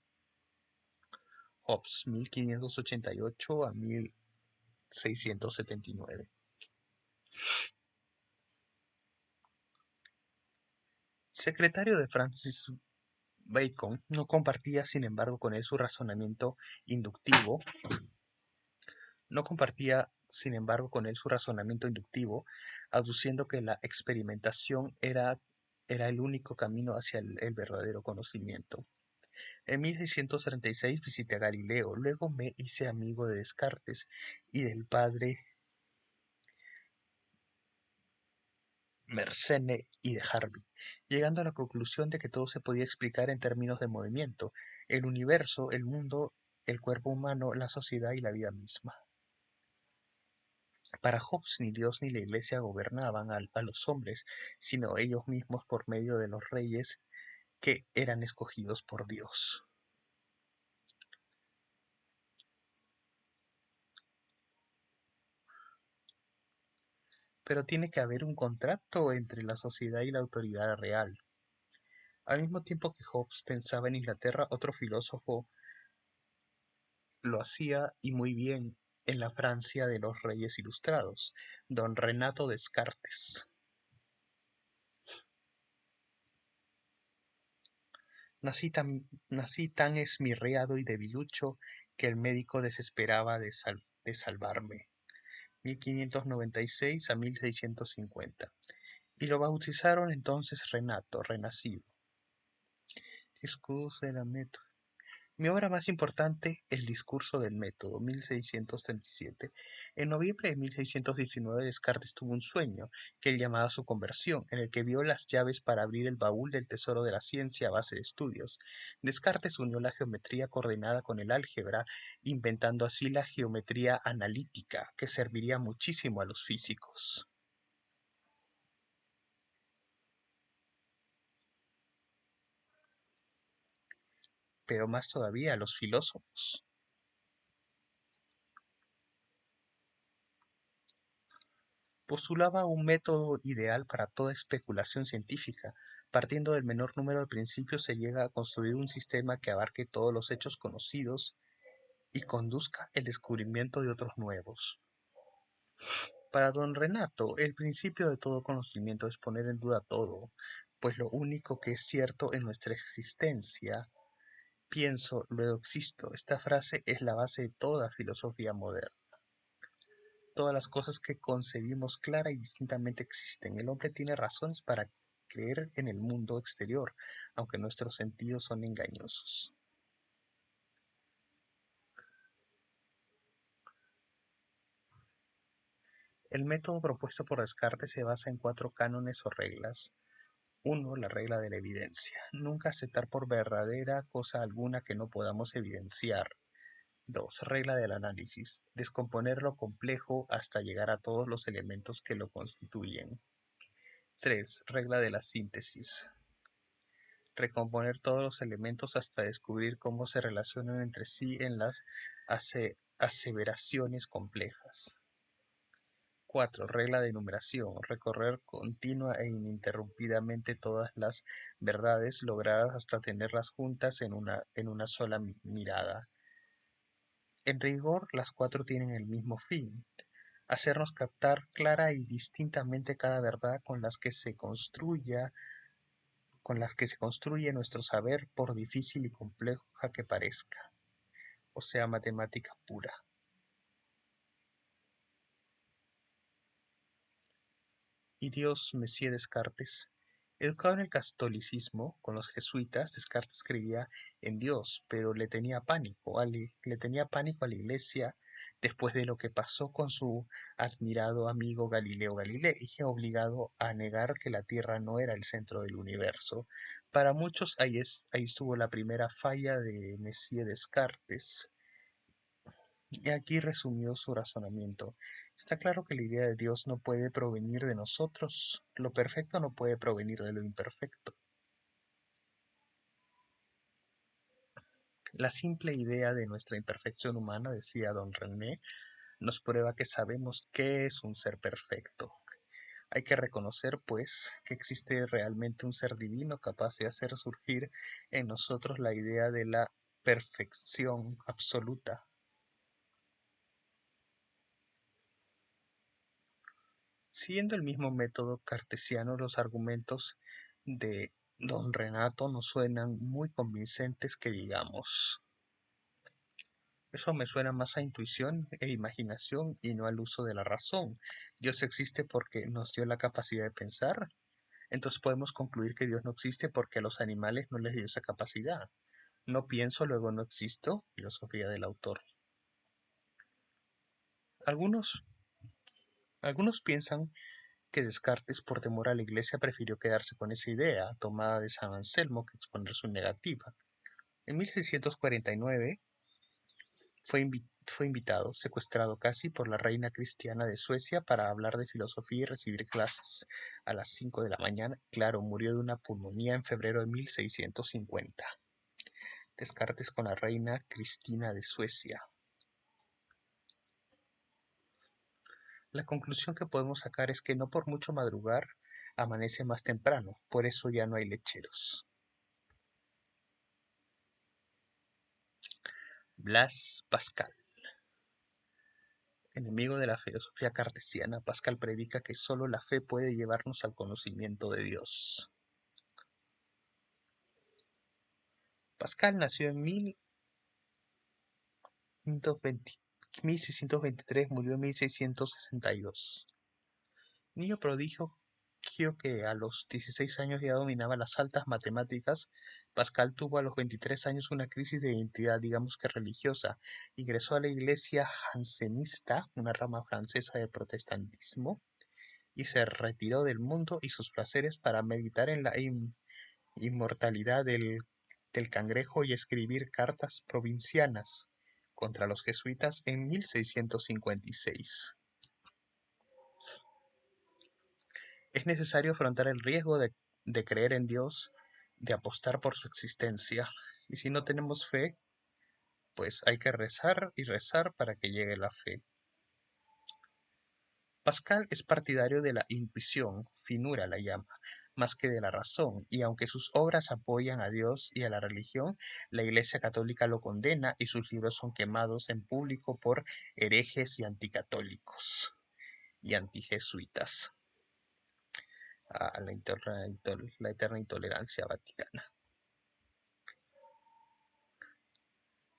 Hobbes, 1588 a 1679. Secretario de Francis Bacon, no compartía sin embargo con él su razonamiento inductivo, no compartía sin embargo con él su razonamiento inductivo, aduciendo que la experimentación era el único camino hacia el verdadero conocimiento. En 1636 visité a Galileo, luego me hice amigo de Descartes y del padre Mersenne y de Harvey, llegando a la conclusión de que todo se podía explicar en términos de movimiento: el universo, el mundo, el cuerpo humano, la sociedad y la vida misma. Para Hobbes ni Dios ni la Iglesia gobernaban a los hombres, sino ellos mismos por medio de los reyes que eran escogidos por Dios. Pero tiene que haber un contrato entre la sociedad y la autoridad real. Al mismo tiempo que Hobbes pensaba en Inglaterra, otro filósofo lo hacía, y muy bien, en la Francia de los Reyes Ilustrados, don Renato Descartes. Nací tan esmirriado y debilucho que el médico desesperaba de salvarme. 1596 a 1650. Y lo bautizaron entonces Renato, renacido. Discurso de la método. Mi obra más importante, El discurso del método, 1637. En noviembre de 1619, Descartes tuvo un sueño que él llamaba su conversión, en el que vio las llaves para abrir el baúl del tesoro de la ciencia a base de estudios. Descartes unió la geometría coordenada con el álgebra, inventando así la geometría analítica, que serviría muchísimo a los físicos, pero más todavía a los filósofos. Postulaba un método ideal para toda especulación científica. Partiendo del menor número de principios se llega a construir un sistema que abarque todos los hechos conocidos y conduzca el descubrimiento de otros nuevos. Para don Renato, el principio de todo conocimiento es poner en duda todo, pues lo único que es cierto en nuestra existencia, pienso, luego existo. Esta frase es la base de toda filosofía moderna. Todas las cosas que concebimos clara y distintamente existen. El hombre tiene razones para creer en el mundo exterior, aunque nuestros sentidos son engañosos. El método propuesto por Descartes se basa en 4 cánones o reglas. 1. La regla de la evidencia. Nunca aceptar por verdadera cosa alguna que no podamos evidenciar. 2. Regla del análisis. Descomponer lo complejo hasta llegar a todos los elementos que lo constituyen. 3. Regla de la síntesis. Recomponer todos los elementos hasta descubrir cómo se relacionan entre sí en las aseveraciones complejas. 4. Regla de enumeración. Recorrer continua e ininterrumpidamente todas las verdades logradas hasta tenerlas juntas en una sola mirada. En rigor, las 4 tienen el mismo fin: hacernos captar clara y distintamente cada verdad con las que se construye nuestro saber, por difícil y compleja que parezca, o sea, matemática pura. Y Dios, Messier Descartes. Educado en el catolicismo, con los jesuitas, Descartes creía en Dios, pero le tenía pánico a la iglesia después de lo que pasó con su admirado amigo Galileo Galilei, obligado a negar que la Tierra no era el centro del universo. Para muchos ahí estuvo la primera falla de Messier Descartes. Y aquí resumió su razonamiento. Está claro que la idea de Dios no puede provenir de nosotros. Lo perfecto no puede provenir de lo imperfecto. La simple idea de nuestra imperfección humana, decía don René, nos prueba que sabemos qué es un ser perfecto. Hay que reconocer, pues, que existe realmente un ser divino capaz de hacer surgir en nosotros la idea de la perfección absoluta. Siguiendo el mismo método cartesiano, los argumentos de don Renato nos suenan muy convincentes, que digamos. Eso me suena más a intuición e imaginación y no al uso de la razón. Dios existe porque nos dio la capacidad de pensar. Entonces podemos concluir que Dios no existe porque a los animales no les dio esa capacidad. No pienso, luego no existo. Filosofía del autor. Algunos, algunos piensan que Descartes, por temor a la Iglesia, prefirió quedarse con esa idea tomada de San Anselmo que exponer su negativa. En 1649 fue invitado, secuestrado casi, por la reina cristiana de Suecia para hablar de filosofía y recibir clases a las 5 de la mañana. Y claro, murió de una pulmonía en febrero de 1650. Descartes con la reina Cristina de Suecia. La conclusión que podemos sacar es que no por mucho madrugar amanece más temprano, por eso ya no hay lecheros. Blaise Pascal. Enemigo de la filosofía cartesiana, Pascal predica que sólo la fe puede llevarnos al conocimiento de Dios. Pascal nació en 1623, murió en 1662. Niño prodigio que a los 16 años ya dominaba las altas matemáticas, Pascal tuvo a los 23 años una crisis de identidad, digamos que religiosa. Ingresó a la iglesia jansenista, una rama francesa del protestantismo, y se retiró del mundo y sus placeres para meditar en la inmortalidad del cangrejo y escribir cartas provincianas contra los jesuitas en 1656. Es necesario afrontar el riesgo de creer en Dios, de apostar por su existencia. Y si no tenemos fe, pues hay que rezar y rezar para que llegue la fe. Pascal es partidario de la intuición, finura la llama, más que de la razón, y aunque sus obras apoyan a Dios y a la religión, la Iglesia Católica lo condena y sus libros son quemados en público por herejes y anticatólicos y antijesuitas. La eterna intolerancia vaticana.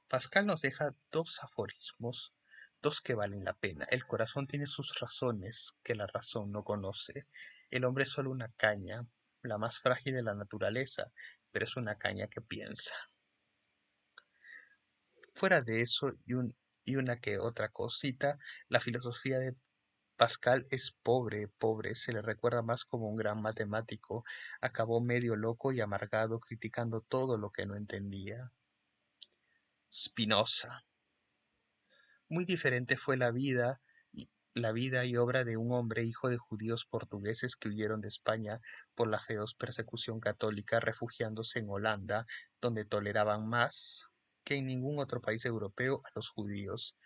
Pascal nos deja dos aforismos, dos que valen la pena. El corazón tiene sus razones que la razón no conoce. El hombre es solo una caña, la más frágil de la naturaleza, pero es una caña que piensa. Fuera de eso y una que otra cosita, la filosofía de Pascal es pobre, pobre, se le recuerda más como un gran matemático. Acabó medio loco y amargado, criticando todo lo que no entendía. Spinoza. Muy diferente fue la vida y obra de un hombre hijo de judíos portugueses que huyeron de España por la feroz persecución católica, refugiándose en Holanda, donde toleraban más que en ningún otro país europeo a los judíos.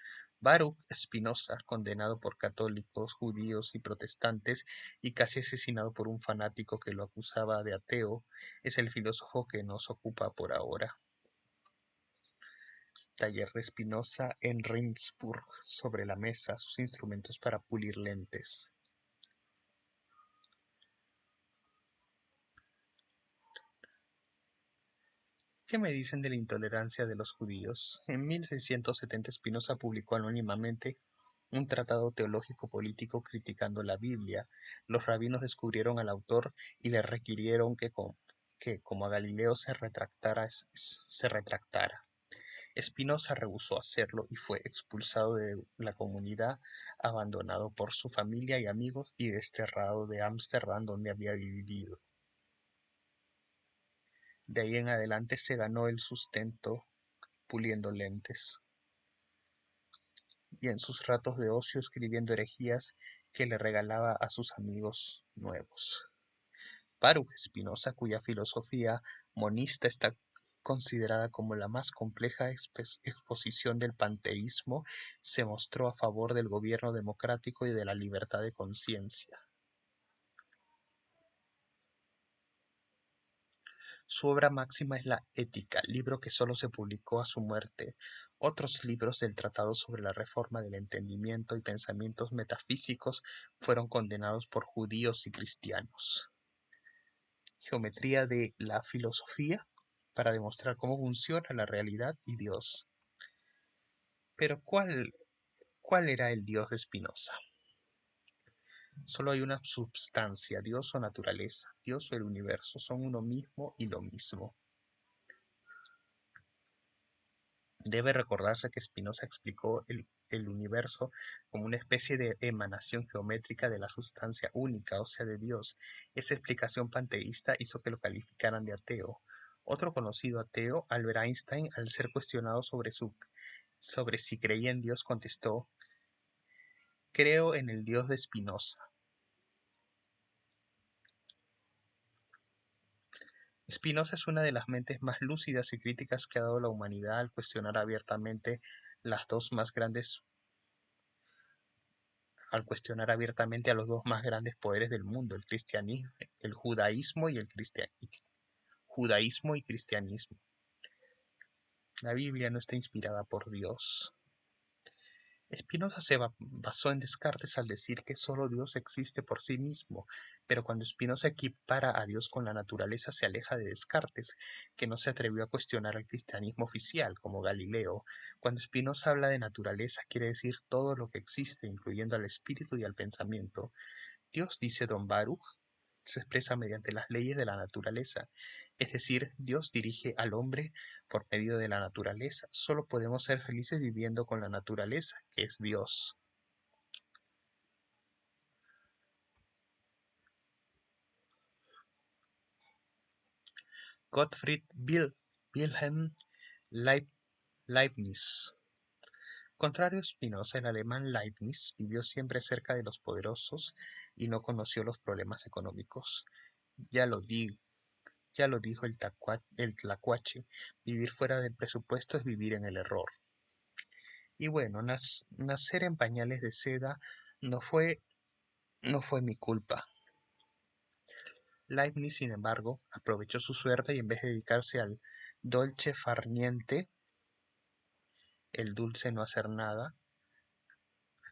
Baruch Spinoza, condenado por católicos, judíos y protestantes y casi asesinado por un fanático que lo acusaba de ateo, es el filósofo que nos ocupa por ahora. Taller de Spinoza en Regensburg, sobre la mesa, sus instrumentos para pulir lentes. ¿Qué me dicen de la intolerancia de los judíos? En 1670 Spinoza publicó anónimamente un tratado teológico político criticando la Biblia. Los rabinos descubrieron al autor y le requirieron que como a Galileo se retractara. Spinoza rehusó hacerlo y fue expulsado de la comunidad, abandonado por su familia y amigos y desterrado de Ámsterdam, donde había vivido. De ahí en adelante se ganó el sustento puliendo lentes y en sus ratos de ocio escribiendo herejías que le regalaba a sus amigos nuevos. Baruch Spinoza, cuya filosofía monista está considerada como la más compleja exposición del panteísmo, se mostró a favor del gobierno democrático y de la libertad de conciencia. Su obra máxima es la Ética, libro que solo se publicó a su muerte. Otros libros del Tratado sobre la Reforma del Entendimiento y Pensamientos Metafísicos fueron condenados por judíos y cristianos. Geometría de la filosofía, para demostrar cómo funciona la realidad y Dios. Pero ¿cuál era el Dios de Spinoza? Solo hay una substancia, Dios o naturaleza, Dios o el universo, son uno mismo y lo mismo. Debe recordarse que Spinoza explicó el universo como una especie de emanación geométrica de la sustancia única, o sea, de Dios. Esa explicación panteísta hizo que lo calificaran de ateo. Otro conocido ateo, Albert Einstein, al ser cuestionado sobre si creía en Dios, contestó: creo en el Dios de Spinoza. Spinoza es una de las mentes más lúcidas y críticas que ha dado la humanidad al cuestionar abiertamente a los dos más grandes poderes del mundo, el cristianismo, el judaísmo y judaísmo y cristianismo. La Biblia no está inspirada por Dios. Spinoza basó en Descartes al decir que solo Dios existe por sí mismo, pero cuando Spinoza equipara a Dios con la naturaleza se aleja de Descartes, que no se atrevió a cuestionar al cristianismo oficial, como Galileo. Cuando Spinoza habla de naturaleza quiere decir todo lo que existe, incluyendo al espíritu y al pensamiento. Dios, dice Don Baruch, se expresa mediante las leyes de la naturaleza, es decir, Dios dirige al hombre por medio de la naturaleza. Solo podemos ser felices viviendo con la naturaleza, que es Dios. Gottfried Wilhelm Leibniz. Contrario a Spinoza, el alemán Leibniz vivió siempre cerca de los poderosos y no conoció los problemas económicos. Ya lo di, Ya lo dijo el tlacuache, vivir fuera del presupuesto es vivir en el error. Y bueno, nacer en pañales de seda no fue, no fue mi culpa. Leibniz, sin embargo, aprovechó su suerte y en vez de dedicarse al dolce far niente, el dulce no hacer nada,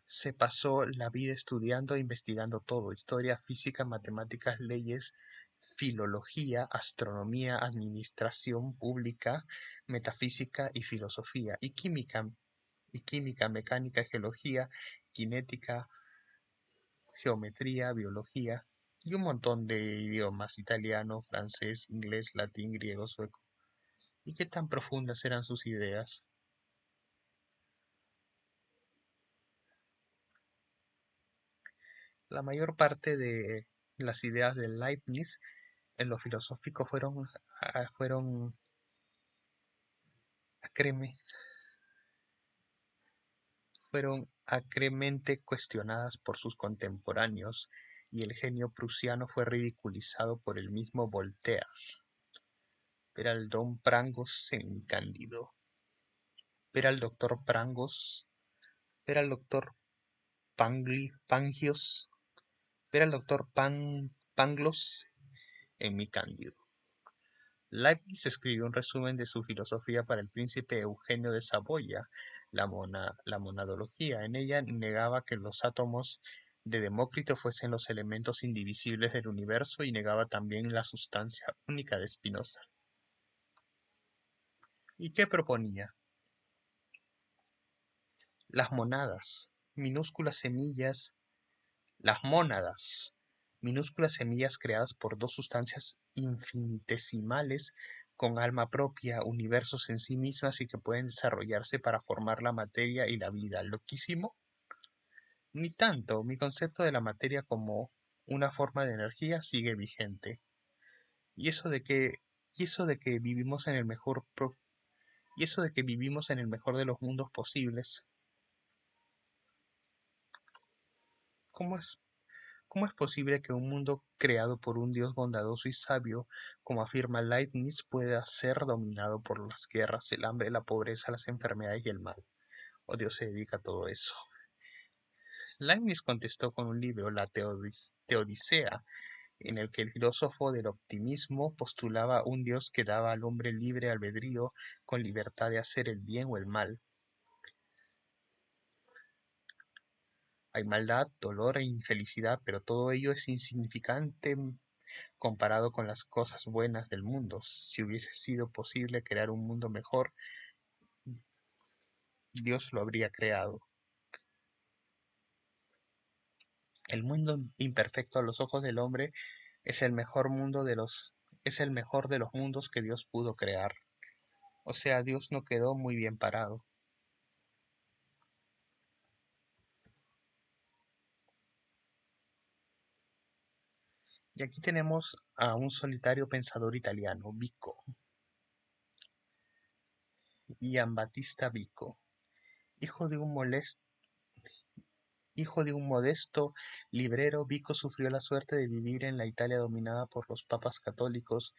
se pasó la vida estudiando e investigando todo: historia, física, matemáticas, leyes, filología, astronomía, administración pública, metafísica y filosofía, y química, mecánica, geología, cinética, geometría, biología y un montón de idiomas: italiano, francés, inglés, latín, griego, sueco. ¿Y qué tan profundas eran sus ideas? La mayor parte de las ideas de Leibniz en lo filosófico fueron acreme- fueron acremente cuestionadas por sus contemporáneos, y el genio prusiano fue ridiculizado por el mismo Voltaire. Ver al don Prangos en mi Cándido. Ver al doctor Prangos. Ver al doctor Pangios. Ver al doctor Pangloss en mi Cándido. Leibniz escribió un resumen de su filosofía para el príncipe Eugenio de Saboya, la monadología. En ella negaba que los átomos de Demócrito fuesen los elementos indivisibles del universo y negaba también la sustancia única de Spinoza. ¿Y qué proponía? Las monadas, minúsculas semillas, las mónadas, minúsculas semillas creadas por dos sustancias infinitesimales con alma propia, universos en sí mismas y que pueden desarrollarse para formar la materia y la vida. ¿Loquísimo? Ni tanto. Mi concepto de la materia como una forma de energía sigue vigente. Y eso de que, y eso de que vivimos en el mejor y eso de que vivimos en el mejor de los mundos posibles. ¿Cómo es ¿Cómo es posible que un mundo creado por un Dios bondadoso y sabio, como afirma Leibniz, pueda ser dominado por las guerras, el hambre, la pobreza, las enfermedades y el mal? ¿O Dios se dedica a todo eso? Leibniz contestó con un libro, la Teodicea, en el que el filósofo del optimismo postulaba un Dios que daba al hombre libre albedrío, con libertad de hacer el bien o el mal. Hay maldad, dolor e infelicidad, pero todo ello es insignificante comparado con las cosas buenas del mundo. Si hubiese sido posible crear un mundo mejor, Dios lo habría creado. El mundo imperfecto a los ojos del hombre es el mejor es el mejor de los mundos que Dios pudo crear. O sea, Dios no quedó muy bien parado. Y aquí tenemos a un solitario pensador italiano, Vico, Gian Battista Vico, hijo de un molesto Hijo de un modesto librero, Vico sufrió la suerte de vivir en la Italia dominada por los papas católicos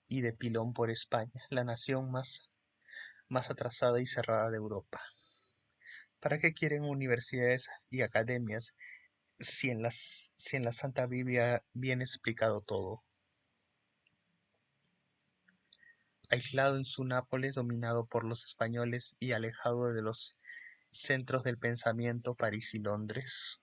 y de pilón por España, la nación más atrasada y cerrada de Europa. ¿Para qué quieren universidades y academias si en la Santa Biblia viene explicado todo? Aislado en su Nápoles, dominado por los españoles y alejado de los Centros del pensamiento, París y Londres.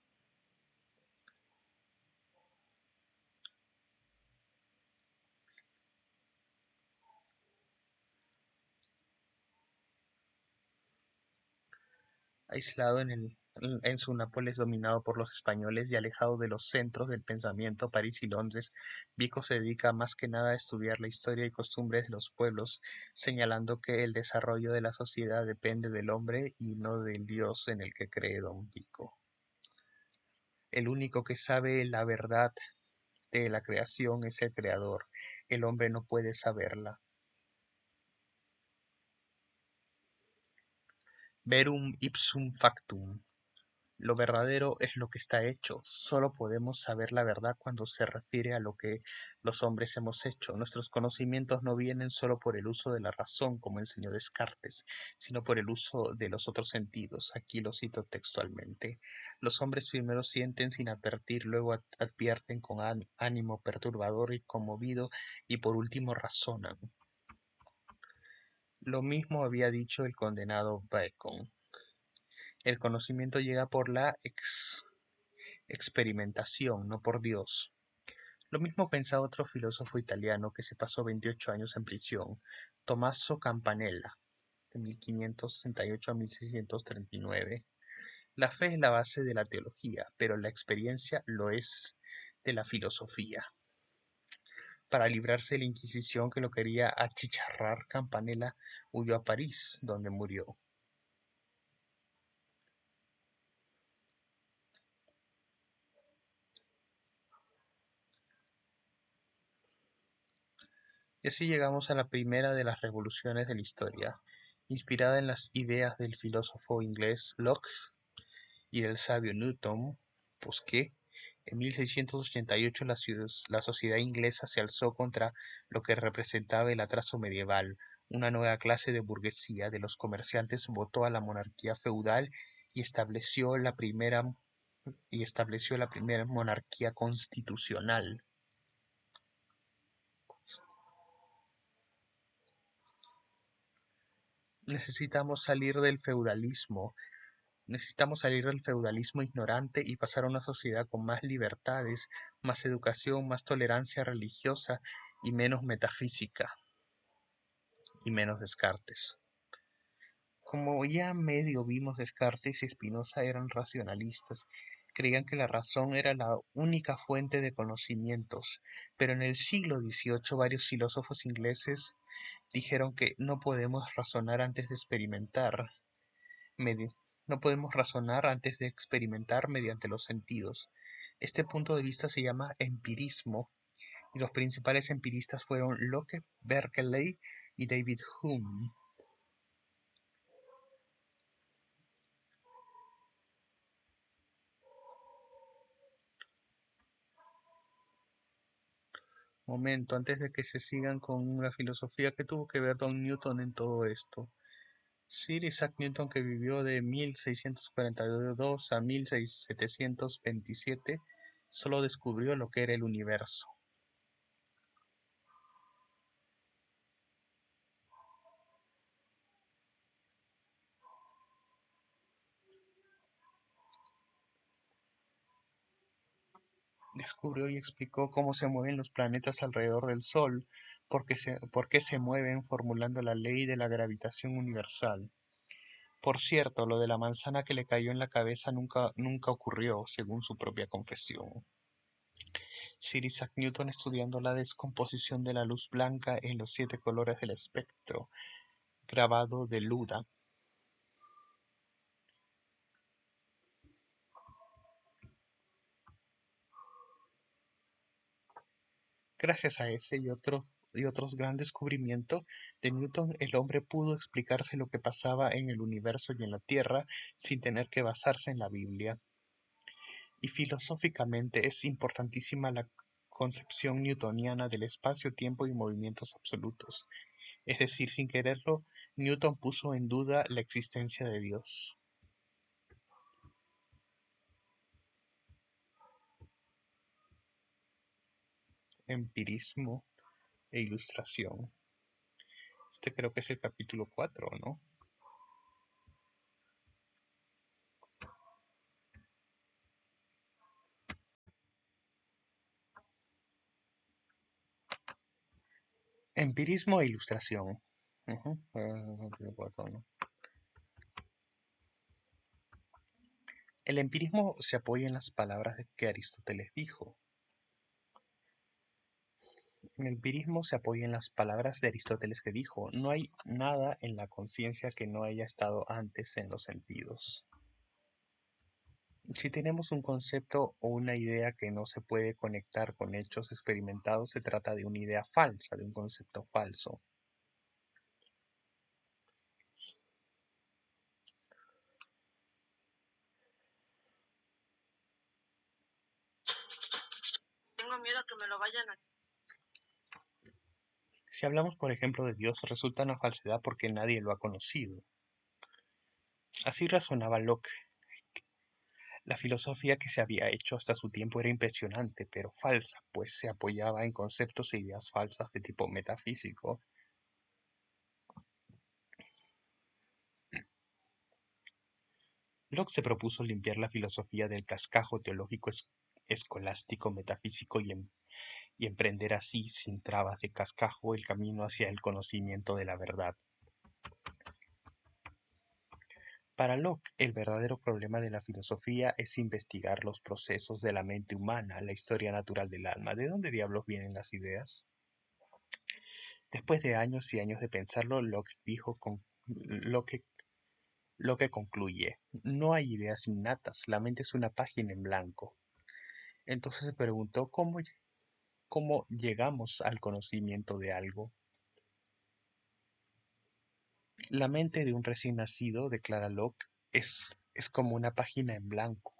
Aislado en su Nápoles dominado por los españoles y alejado de los centros del pensamiento, París y Londres, Vico se dedica más que nada a estudiar la historia y costumbres de los pueblos, señalando que el desarrollo de la sociedad depende del hombre y no del Dios en el que cree don Vico. El único que sabe la verdad de la creación es el creador. El hombre no puede saberla. Verum ipsum factum. Lo verdadero es lo que está hecho. Solo podemos saber la verdad cuando se refiere a lo que los hombres hemos hecho. Nuestros conocimientos no vienen solo por el uso de la razón, como enseñó Descartes, sino por el uso de los otros sentidos. Aquí lo cito textualmente. Los hombres primero sienten sin advertir, luego advierten con ánimo perturbador y conmovido, y por último razonan. Lo mismo había dicho el condenado Bacon. El conocimiento llega por la experimentación, no por Dios. Lo mismo pensaba otro filósofo italiano que se pasó 28 años en prisión, Tommaso Campanella, de 1568 a 1639. La fe es la base de la teología, pero la experiencia lo es de la filosofía. Para librarse de la Inquisición que lo quería achicharrar, Campanella huyó a París, donde murió. Y así llegamos a la primera de las revoluciones de la historia, inspirada en las ideas del filósofo inglés Locke y del sabio Newton, pues que en 1688 la sociedad inglesa se alzó contra lo que representaba el atraso medieval. Una nueva clase de burguesía de los comerciantes votó a la monarquía feudal y estableció la primera monarquía constitucional. Necesitamos salir del feudalismo. Necesitamos salir del feudalismo ignorante y pasar a una sociedad con más libertades, más educación, más tolerancia religiosa y menos metafísica y menos Descartes. Como ya medio vimos, Descartes y Spinoza eran racionalistas, creían que la razón era la única fuente de conocimientos, pero en el siglo XVIII varios filósofos ingleses dijeron que no podemos razonar antes de experimentar. No podemos razonar antes de experimentar mediante los sentidos. Este punto de vista se llama empirismo, y los principales empiristas fueron Locke, Berkeley y David Hume. Momento, antes de que se sigan con la filosofía, que tuvo que ver Don Newton en todo esto? Sir Isaac Newton, que vivió de 1642 a 1727, solo descubrió lo que era el universo. Descubrió y explicó cómo se mueven los planetas alrededor del Sol, por qué se mueven, formulando la ley de la gravitación universal. Por cierto, lo de la manzana que le cayó en la cabeza nunca ocurrió, según su propia confesión. Sir Isaac Newton estudiando la descomposición de la luz blanca en los 7 colores del espectro, grabado de Luda. Gracias a ese y otros gran descubrimientos de Newton, el hombre pudo explicarse lo que pasaba en el universo y en la Tierra sin tener que basarse en la Biblia. Y filosóficamente es importantísima la concepción newtoniana del espacio, tiempo y movimientos absolutos. Es decir, sin quererlo, Newton puso en duda la existencia de Dios. Empirismo e ilustración. Este creo que es el capítulo 4, ¿no? Empirismo e ilustración. Ujú. El empirismo se apoya en las palabras que Aristóteles dijo. El empirismo se apoya en las palabras de Aristóteles que dijo, no hay nada en la conciencia que no haya estado antes en los sentidos. Si tenemos un concepto o una idea que no se puede conectar con hechos experimentados, se trata de una idea falsa, de un concepto falso. Tengo miedo a que me lo vayan a... Si hablamos, por ejemplo, de Dios, resulta una falsedad porque nadie lo ha conocido. Así razonaba Locke. La filosofía que se había hecho hasta su tiempo era impresionante, pero falsa, pues se apoyaba en conceptos e ideas falsas de tipo metafísico. Locke se propuso limpiar la filosofía del cascajo teológico escolástico metafísico y emprender así, sin trabas de cascajo, el camino hacia el conocimiento de la verdad. Para Locke, el verdadero problema de la filosofía es investigar los procesos de la mente humana, la historia natural del alma. ¿De dónde diablos vienen las ideas? Después de años y años de pensarlo, Locke dijo lo que concluye, no hay ideas innatas, la mente es una página en blanco. Entonces se preguntó cómo llegamos al conocimiento de algo. La mente de un recién nacido, declara Locke, es como una página en blanco.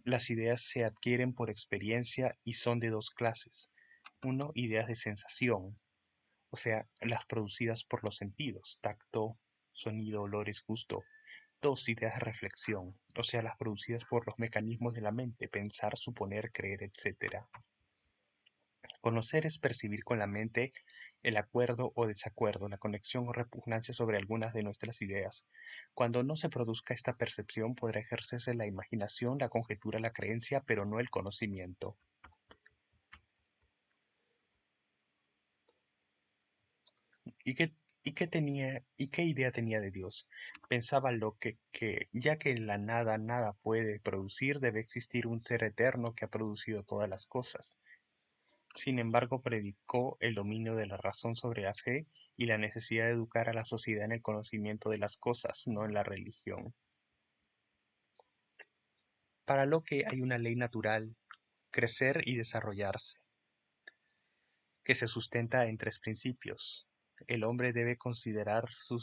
Las ideas se adquieren por experiencia y son de dos clases. Uno, ideas de sensación, o sea, las producidas por los sentidos, tacto, sonido, olores, gusto. Dos, ideas de reflexión, o sea, las producidas por los mecanismos de la mente, pensar, suponer, creer, etc. Conocer es percibir con la mente el acuerdo o desacuerdo, la conexión o repugnancia sobre algunas de nuestras ideas. Cuando no se produzca esta percepción, podrá ejercerse la imaginación, la conjetura, la creencia, pero no el conocimiento. ¿Y qué idea tenía de Dios? Pensaba lo que ya que en la nada nada puede producir, debe existir un ser eterno que ha producido todas las cosas. Sin embargo, predicó el dominio de la razón sobre la fe y la necesidad de educar a la sociedad en el conocimiento de las cosas, no en la religión. Para Locke hay una ley natural, crecer y desarrollarse, que se sustenta en tres principios. El hombre debe conservar su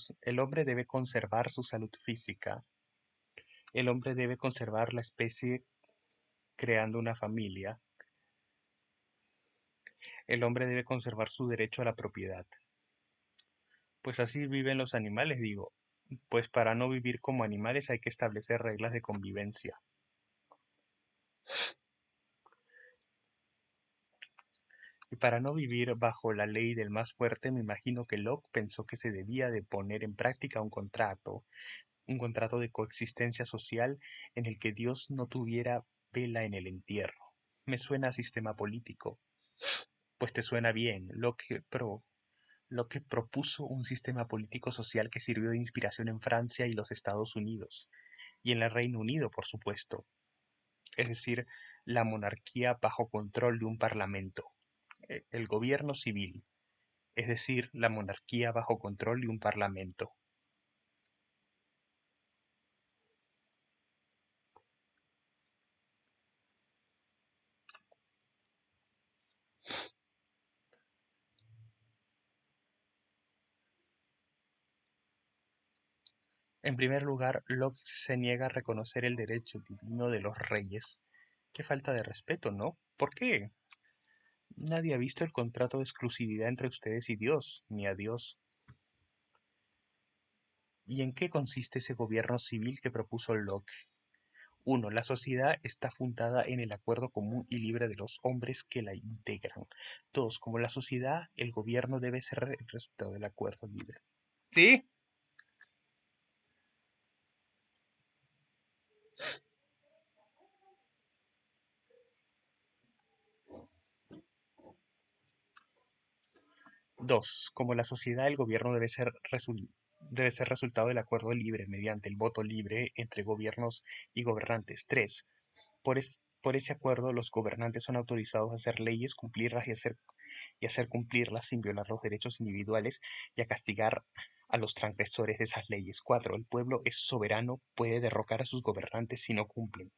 salud física, el hombre debe conservar la especie creando una familia, el hombre debe conservar su derecho a la propiedad. Pues así viven los animales, digo. Pues para no vivir como animales hay que establecer reglas de convivencia. Y para no vivir bajo la ley del más fuerte, me imagino que Locke pensó que se debía de poner en práctica un contrato de coexistencia social en el que Dios no tuviera vela en el entierro. Me suena a sistema político. Pues te suena bien. Locke propuso un sistema político social que sirvió de inspiración en Francia y los Estados Unidos, y en el Reino Unido, por supuesto. Es decir, la monarquía bajo control de un parlamento, el gobierno civil, es decir, la monarquía bajo control de un parlamento. En primer lugar, Locke se niega a reconocer el derecho divino de los reyes. Qué falta de respeto, ¿no? ¿Por qué? Nadie ha visto el contrato de exclusividad entre ustedes y Dios, ni a Dios. ¿Y en qué consiste ese gobierno civil que propuso Locke? 1. La sociedad está fundada en el acuerdo común y libre de los hombres que la integran. 2. Como la sociedad, el gobierno debe ser el resultado del acuerdo libre. ¿Sí? 2. Como la sociedad, el gobierno debe ser resultado del acuerdo libre mediante el voto libre entre gobiernos y gobernantes. 3. Por ese acuerdo, los gobernantes son autorizados a hacer leyes, cumplirlas y hacer cumplirlas sin violar los derechos individuales y a castigar a los transgresores de esas leyes. 4. El pueblo es soberano, puede derrocar a sus gobernantes si no cumplen.